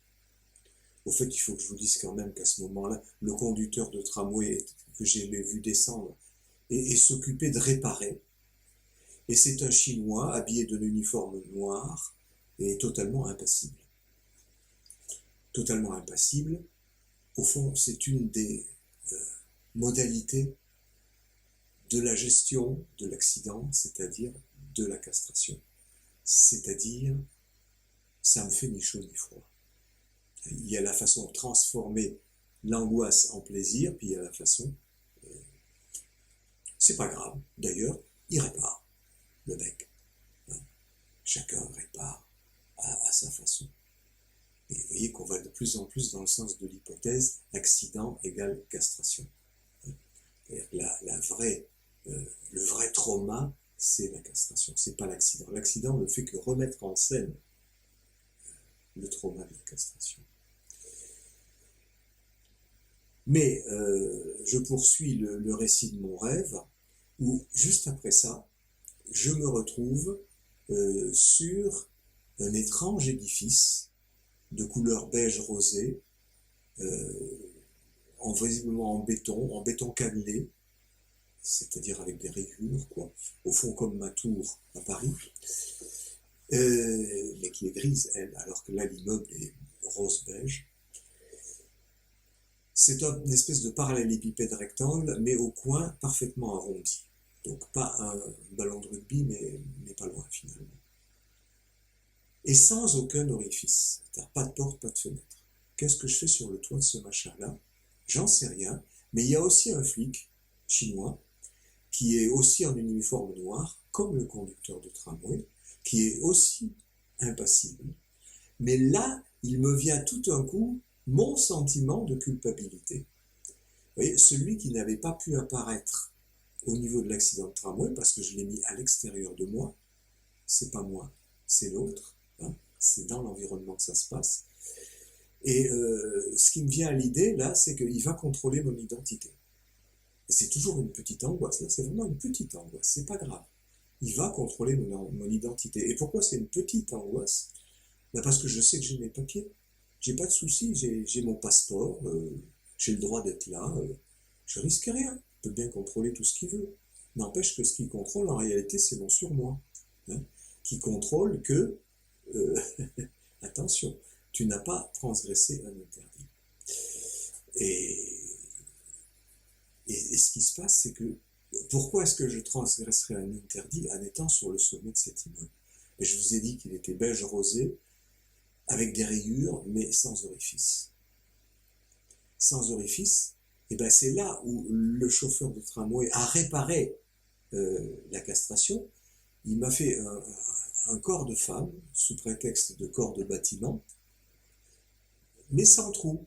au fait, il faut que je vous dise quand même qu'à ce moment-là, le conducteur de tramway que j'ai vu descendre et s'occuper de réparer. Et c'est un Chinois habillé d'un uniforme noir et totalement impassible. Totalement impassible. Au fond, c'est une des modalités de la gestion de l'accident, c'est-à-dire de la castration. C'est-à-dire, ça me fait ni chaud ni froid. Il y a la façon de transformer l'angoisse en plaisir, puis il y a la façon... c'est pas grave, d'ailleurs, il répare, le mec. Chacun répare à sa façon. Et vous voyez qu'on va de plus en plus dans le sens de l'hypothèse accident égale castration. C'est-à-dire le vrai trauma, c'est la castration, c'est pas l'accident. L'accident ne fait que remettre en scène le trauma de la castration. Mais je poursuis le récit de mon rêve, où juste après ça, je me retrouve sur un étrange édifice de couleur beige rosé, visiblement en béton cannelé, c'est-à-dire avec des rayures, quoi, au fond comme ma tour à Paris, mais qui est grise, elle, alors que là l'immeuble est rose-beige. C'est une espèce de parallélépipède rectangle, mais au coin parfaitement arrondi. Donc pas un ballon de rugby, mais pas loin finalement. Et sans aucun orifice. Pas de porte, pas de fenêtre. Qu'est-ce que je fais sur le toit de ce machin-là? J'en sais rien, mais il y a aussi un flic chinois qui est aussi en uniforme noir, comme le conducteur de tramway, qui est aussi impassible. Mais là, il me vient tout d'un coup mon sentiment de culpabilité. Vous voyez, celui qui n'avait pas pu apparaître au niveau de l'accident de tramway, parce que je l'ai mis à l'extérieur de moi, c'est pas moi, c'est l'autre, hein, c'est dans l'environnement que ça se passe. Et ce qui me vient à l'idée, là, c'est qu'il va contrôler mon identité. Et c'est toujours une petite angoisse, là, c'est vraiment une petite angoisse, c'est pas grave. Il va contrôler mon identité. Et pourquoi c'est une petite angoisse? Ben parce que je sais que j'ai mes papiers. J'ai pas de soucis, j'ai mon passeport, j'ai le droit d'être là, je risque rien. Il peut bien contrôler tout ce qu'il veut. N'empêche que ce qu'il contrôle, en réalité, c'est mon surmoi. Hein, qui contrôle que, euh, attention, tu n'as pas transgressé un interdit. Et, et ce qui se passe, c'est que, pourquoi est-ce que je transgresserais un interdit en étant sur le sommet de cet immeuble? Et je vous ai dit qu'il était beige rosé, avec des rayures, mais sans orifice. Sans orifice, et ben c'est là où le chauffeur de tramway a réparé la castration. Il m'a fait un corps de femme, sous prétexte de corps de bâtiment, mais sans trou.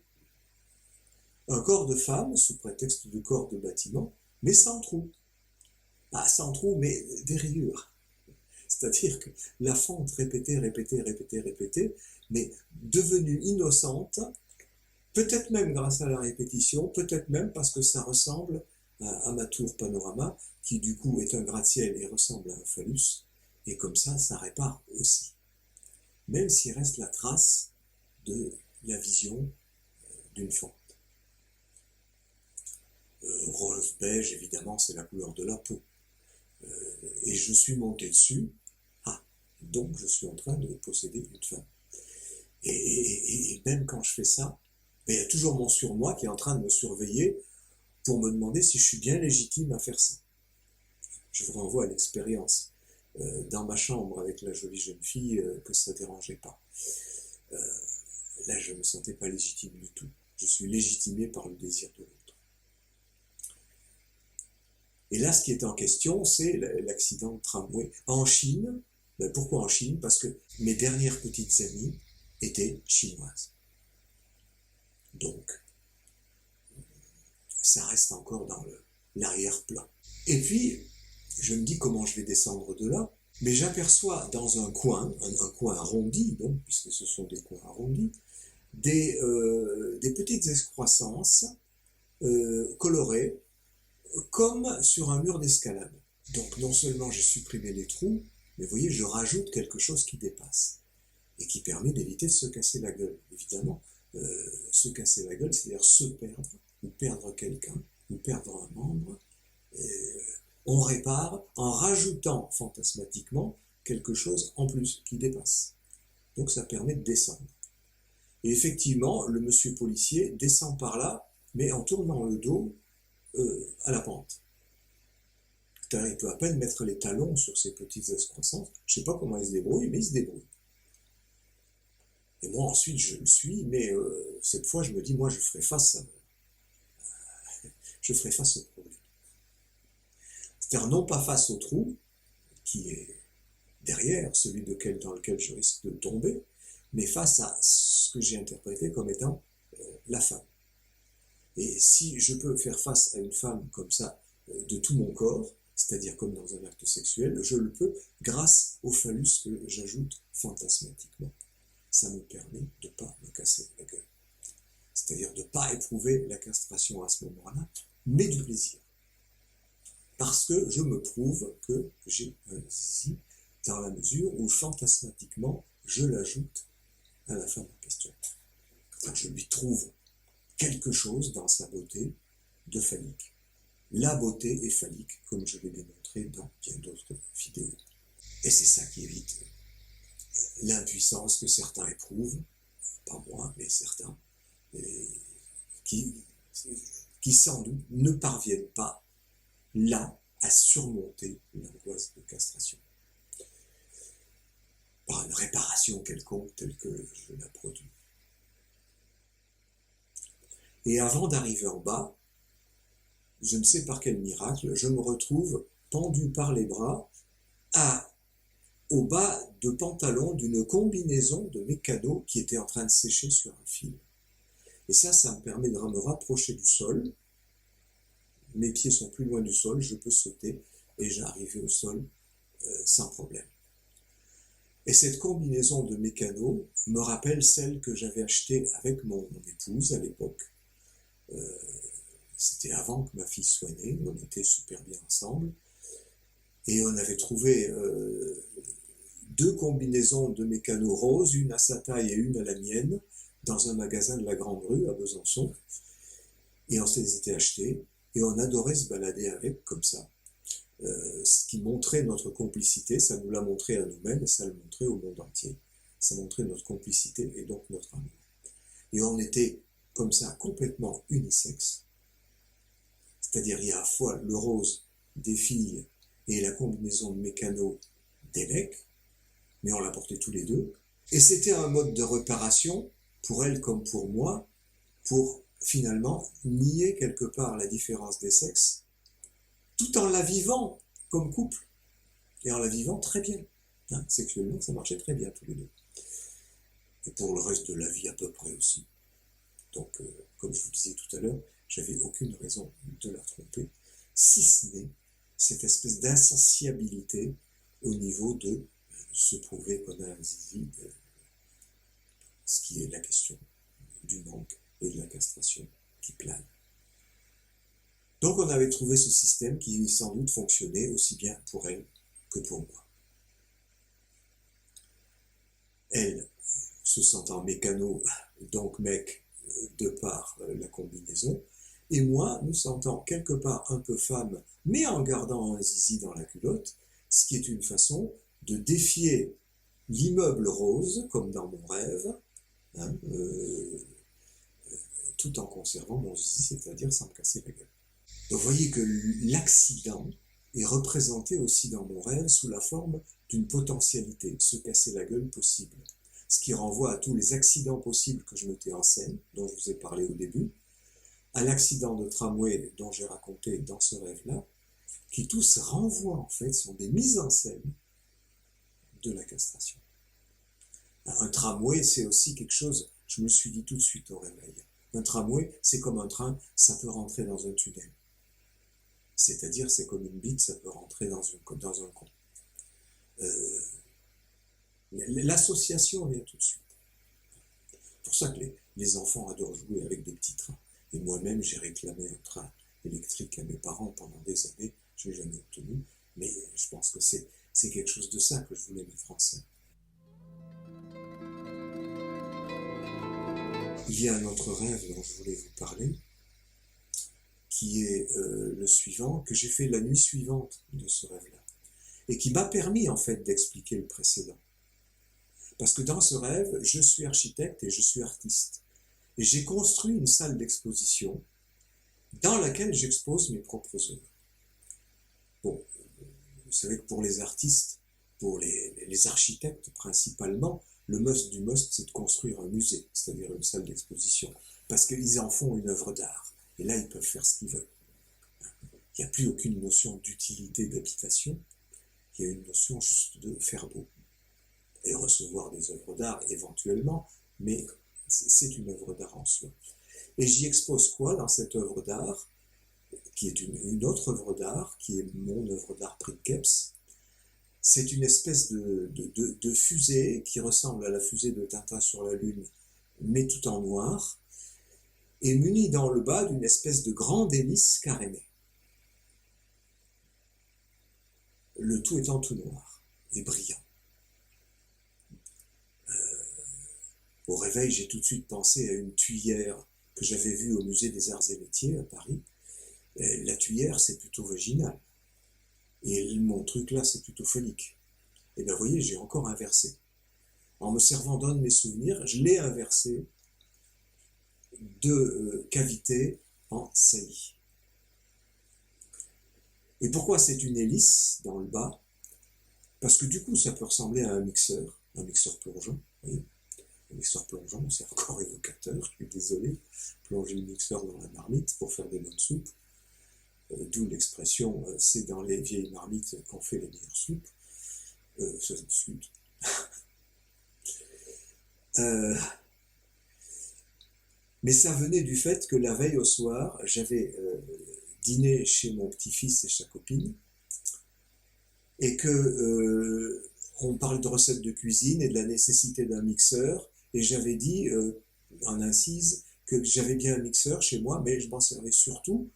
Un corps de femme, sous prétexte de corps de bâtiment, mais sans trou. Ah, sans trou, mais des rayures. C'est-à-dire que la fente répétée, mais devenue innocente, peut-être même grâce à la répétition, peut-être même parce que ça ressemble à ma tour panorama, qui du coup est un gratte-ciel et ressemble à un phallus, et comme ça répare aussi. Même s'il reste la trace de la vision d'une fente. Rose beige, évidemment, c'est la couleur de la peau. Et je suis monté dessus, donc je suis en train de posséder une femme. Et même quand je fais ça, il y a toujours mon surmoi qui est en train de me surveiller pour me demander si je suis bien légitime à faire ça. Je vous renvoie à l'expérience dans ma chambre avec la jolie jeune fille que ça ne dérangeait pas. Là, je ne me sentais pas légitime du tout. Je suis légitimé par le désir de l'autre. Et là, ce qui est en question, c'est l'accident de tramway. En Chine, pourquoi en Chine? Parce que mes dernières petites amies étaient chinoises. Donc, ça reste encore dans l'arrière-plan. Et puis, je me dis comment je vais descendre de là, mais j'aperçois dans un coin arrondi, donc, puisque ce sont des coins arrondis, des petites excroissances colorées, comme sur un mur d'escalade. Donc non seulement j'ai supprimé les trous, mais vous voyez, je rajoute quelque chose qui dépasse, et qui permet d'éviter de se casser la gueule. Évidemment, se casser la gueule, c'est-à-dire se perdre, ou perdre quelqu'un, ou perdre un membre. On répare en rajoutant fantasmatiquement quelque chose en plus qui dépasse. Donc ça permet de descendre. Et effectivement, le monsieur policier descend par là, mais en tournant le dos à la pente. Il peut à peine mettre les talons sur ces petites excroissances. Je ne sais pas comment il se débrouille, mais il se débrouille. Et moi ensuite je le suis, mais cette fois je me dis, moi je ferai face au problème. C'est-à-dire non pas face au trou, qui est derrière, celui dans lequel je risque de tomber, mais face à ce que j'ai interprété comme étant la femme. Et si je peux faire face à une femme comme ça, de tout mon corps, c'est-à-dire comme dans un acte sexuel, je le peux grâce au phallus que j'ajoute fantasmatiquement. Ça me permet de ne pas me casser la gueule. C'est-à-dire de ne pas éprouver la castration à ce moment-là, mais du plaisir. Parce que je me prouve que j'ai un zizi dans la mesure où fantasmatiquement je l'ajoute à la femme en question. Enfin, je lui trouve quelque chose dans sa beauté de phallique. La beauté est phallique, comme je l'ai démontré dans bien d'autres vidéos. Et c'est ça qui évite l'impuissance que certains éprouvent, pas moi, mais certains, qui sans doute ne parviennent pas là à surmonter l'angoisse de castration par une réparation quelconque telle que je la produis. Et avant d'arriver en bas, je ne sais par quel miracle, je me retrouve pendu par les bras au bas de pantalon d'une combinaison de mécano qui était en train de sécher sur un fil. Et ça me permet de me rapprocher du sol. Mes pieds sont plus loin du sol, je peux sauter et j'arrive au sol sans problème. Et cette combinaison de mécano me rappelle celle que j'avais achetée avec mon épouse à l'époque. C'était avant que ma fille soit née, on était super bien ensemble. Et on avait trouvé 2 combinaisons de mécano roses, une à sa taille et une à la mienne, dans un magasin de la Grande Rue à Besançon. Et on se les était achetés et on adorait se balader avec comme ça. Ce qui montrait notre complicité, ça nous l'a montré à nous-mêmes et ça le montrait au monde entier. Ça montrait notre complicité et donc notre amour. Et on était comme ça complètement unisexe. C'est-à-dire il y a à la fois le rose des filles et la combinaison de mécano des mecs, mais on l'a porté tous les deux. Et c'était un mode de réparation, pour elle comme pour moi, pour finalement nier quelque part la différence des sexes, tout en la vivant comme couple, et en la vivant très bien. Sexuellement, ça marchait très bien tous les deux. Et pour le reste de la vie à peu près aussi. Donc, comme je vous disais tout à l'heure, j'avais aucune raison de la tromper, si ce n'est cette espèce d'insatiabilité au niveau de se prouver qu'on a un zizi, ce qui est la question du manque et de la castration qui plane. Donc on avait trouvé ce système qui sans doute fonctionnait aussi bien pour elle que pour moi. Elle, se sentant mécano, donc mec, de par la combinaison, et moi, me sentant quelque part un peu femme, mais en gardant un zizi dans la culotte, ce qui est une façon de défier l'immeuble rose, comme dans mon rêve, tout en conservant mon zizi, c'est-à-dire sans me casser la gueule. Donc vous voyez que l'accident est représenté aussi dans mon rêve sous la forme d'une potentialité, se casser la gueule possible. Ce qui renvoie à tous les accidents possibles que je mettais en scène, dont je vous ai parlé au début, à l'accident de tramway dont j'ai raconté dans ce rêve-là, qui tous renvoient en fait, sont des mises en scène de la castration. Un tramway, c'est aussi quelque chose, je me suis dit tout de suite au réveil, un tramway, c'est comme un train, ça peut rentrer dans un tunnel. C'est-à-dire, c'est comme une bite, ça peut rentrer dans un con. L'association vient tout de suite. C'est pour ça que les enfants adorent jouer avec des petits trains. Et moi-même, j'ai réclamé un train électrique à mes parents pendant des années. Je ne l'ai jamais obtenu, mais je pense que c'est quelque chose de ça que je voulais mettre en scène. Il y a un autre rêve dont je voulais vous parler, qui est le suivant, que j'ai fait la nuit suivante de ce rêve-là, et qui m'a permis en fait d'expliquer le précédent. Parce que dans ce rêve, je suis architecte et je suis artiste. Et j'ai construit une salle d'exposition dans laquelle j'expose mes propres œuvres. Bon, vous savez que pour les artistes, pour les architectes principalement, le must du must, c'est de construire un musée, c'est-à-dire une salle d'exposition, parce qu'ils en font une œuvre d'art. Et là, ils peuvent faire ce qu'ils veulent. Il n'y a plus aucune notion d'utilité d'habitation, il y a une notion juste de faire beau. Et recevoir des œuvres d'art éventuellement, mais c'est une œuvre d'art en soi. Et j'y expose quoi dans cette œuvre d'art, qui est une autre œuvre d'art, qui est mon œuvre d'art Princeps. C'est une espèce de fusée qui ressemble à la fusée de Tintin sur la Lune, mais tout en noir, et munie dans le bas d'une espèce de grande hélice carénée. Le tout étant tout noir et brillant. Au réveil, j'ai tout de suite pensé à une tuyère que j'avais vu au musée des Arts et Métiers à Paris, la tuyère, c'est plutôt vaginal. Et mon truc là, c'est plutôt phallique. Et bien, vous voyez, j'ai encore inversé. En me servant d'un de mes souvenirs, je l'ai inversé de cavité en saillie. Et pourquoi c'est une hélice dans le bas? Parce que du coup, ça peut ressembler à un mixeur plongeant. Vous voyez, un mixeur plongeant, c'est encore évocateur, je suis désolé. Plonger le mixeur dans la marmite pour faire des bonnes soupes. D'où l'expression, c'est dans les vieilles marmites qu'on fait les meilleures soupes. Ça se discute. Mais ça venait du fait que la veille au soir, j'avais dîné chez mon petit-fils et sa copine, et que on parle de recettes de cuisine et de la nécessité d'un mixeur, et j'avais dit en incise que j'avais bien un mixeur chez moi, mais je m'en servais surtout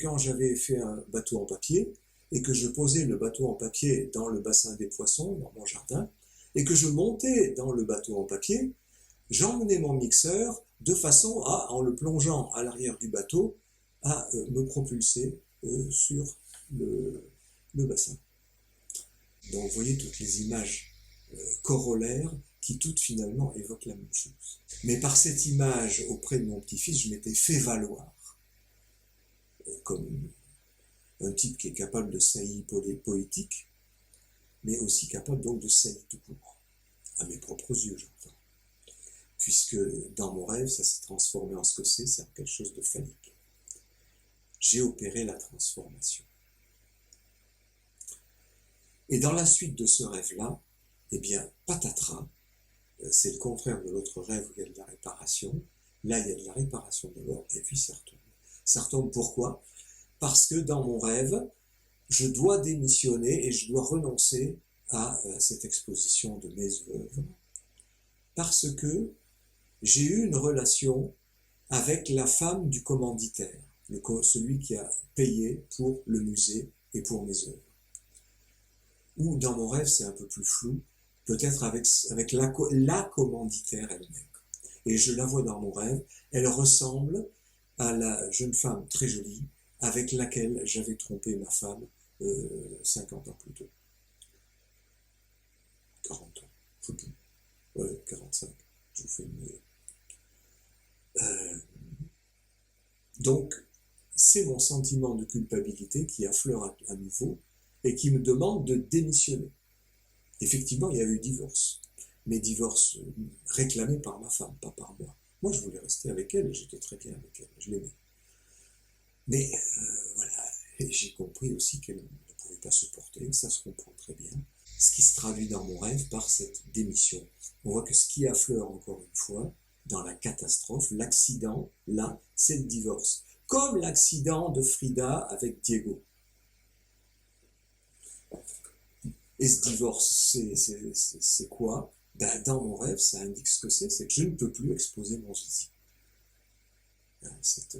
quand j'avais fait un bateau en papier, et que je posais le bateau en papier dans le bassin des poissons, dans mon jardin, et que je montais dans le bateau en papier, j'emmenais mon mixeur de façon à, en le plongeant à l'arrière du bateau, à me propulser sur le bassin. Donc vous voyez toutes les images corollaires qui toutes finalement évoquent la même chose. Mais par cette image auprès de mon petit-fils, je m'étais fait valoir comme un type qui est capable de saillie poétique, mais aussi capable donc de saillie tout court, à mes propres yeux j'entends. Puisque dans mon rêve, ça s'est transformé en ce que c'est en quelque chose de phallique. J'ai opéré la transformation. Et dans la suite de ce rêve-là, eh bien, patatras, c'est le contraire de l'autre rêve où il y a de la réparation. Là, il y a de la réparation de l'or, et puis ça retombe. Ça retombe pourquoi? Parce que dans mon rêve, je dois démissionner et je dois renoncer à cette exposition de mes œuvres, parce que j'ai eu une relation avec la femme du commanditaire, celui qui a payé pour le musée et pour mes œuvres. Ou dans mon rêve, c'est un peu plus flou, peut-être avec la commanditaire elle-même. Et je la vois dans mon rêve, elle ressemble à la jeune femme très jolie avec laquelle j'avais trompé ma femme 50 ans plus tôt. 40 ans, je sais plus. Ouais, 45, je vous fais une... Donc, c'est mon sentiment de culpabilité qui affleure à nouveau et qui me demande de démissionner. Effectivement, il y a eu divorce, mais divorce réclamé par ma femme, pas par moi. Moi, je voulais rester avec elle et j'étais très bien avec elle, je l'aimais. Mais voilà, et j'ai compris aussi qu'elle ne pouvait pas supporter, ça se comprend très bien, ce qui se traduit dans mon rêve par cette démission. On voit que ce qui affleure encore une fois, dans la catastrophe, l'accident, là, c'est le divorce. Comme l'accident de Frida avec Diego. Et ce divorce, c'est quoi? Ben, dans mon rêve, ça indique ce que c'est que je ne peux plus exposer mon zizi. Cette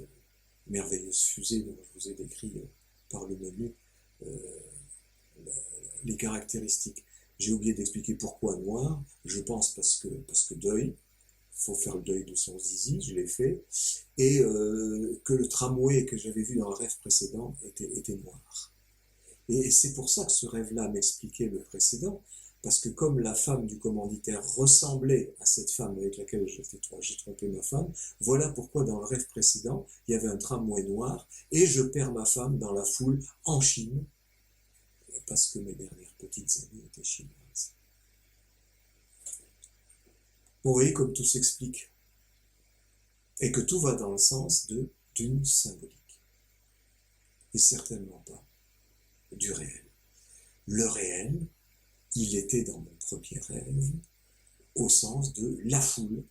merveilleuse fusée dont je vous ai décrit par le menu les caractéristiques. J'ai oublié d'expliquer pourquoi noir, je pense parce que deuil, il faut faire le deuil de son zizi, je l'ai fait, et que le tramway que j'avais vu dans le rêve précédent était noir. Et c'est pour ça que ce rêve-là m'expliquait le précédent, parce que comme la femme du commanditaire ressemblait à cette femme avec laquelle j'ai trompé ma femme, voilà pourquoi dans le rêve précédent, il y avait un tramway noir, et je perds ma femme dans la foule en Chine, parce que mes dernières petites amies étaient chinoises. Vous voyez comme tout s'explique, et que tout va dans le sens d'une symbolique, et certainement pas du réel. Le réel, il était dans mon premier rêve au sens de la foule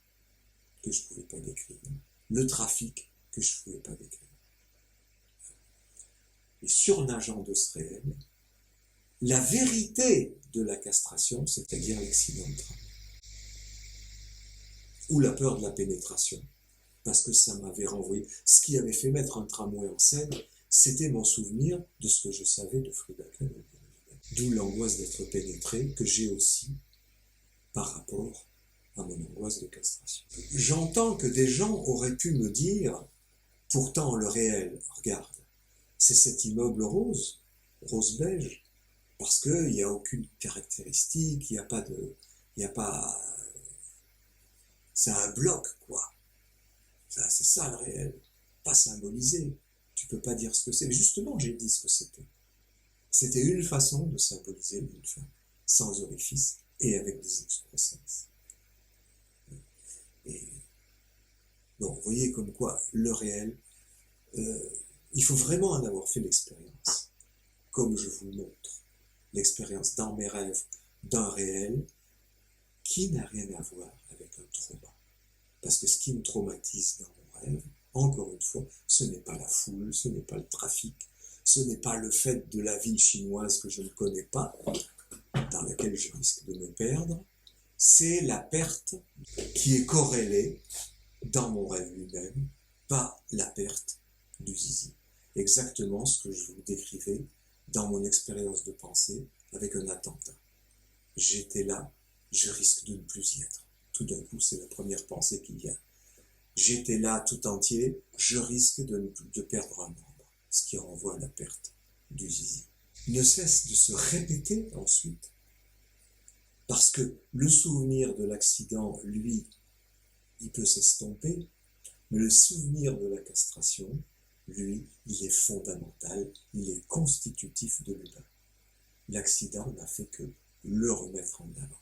que je ne pouvais pas décrire, le trafic que je ne pouvais pas décrire. Et surnageant de ce réel, la vérité de la castration, c'est-à-dire l'accident de tram, ou la peur de la pénétration, parce que ça m'avait renvoyé. Ce qui avait fait mettre un tramway en scène, c'était mon souvenir de ce que je savais de Frida Kahlo. D'où l'angoisse d'être pénétré que j'ai aussi par rapport à mon angoisse de castration. J'entends que des gens auraient pu me dire, pourtant le réel, regarde, c'est cet immeuble rose, rose beige, parce qu'il n'y a aucune caractéristique, il n'y a pas de... Il n'y a pas... C'est un bloc, quoi. C'est ça le réel, pas symbolisé. Tu peux pas dire ce que c'est. Mais justement, j'ai dit ce que c'était. C'était une façon de symboliser une femme, sans orifice et avec des excroissances. Et bon, vous voyez comme quoi le réel, il faut vraiment en avoir fait l'expérience, comme je vous le montre, l'expérience dans mes rêves d'un réel qui n'a rien à voir avec un trauma. Parce que ce qui me traumatise dans mon rêve, encore une fois, ce n'est pas la foule, ce n'est pas le trafic, ce n'est pas le fait de la ville chinoise que je ne connais pas, dans laquelle je risque de me perdre, c'est la perte qui est corrélée dans mon rêve lui-même par la perte du zizi. Exactement ce que je vous décrivais dans mon expérience de pensée avec un attentat. J'étais là, je risque de ne plus y être. Tout d'un coup, c'est la première pensée qui vient. J'étais là tout entier, je risque de perdre un membre, ce qui renvoie à la perte du zizi. Ne cesse de se répéter ensuite, parce que le souvenir de l'accident, lui, il peut s'estomper, mais le souvenir de la castration, lui, il est fondamental, il est constitutif de l'humain. L'accident n'a fait que le remettre en avant.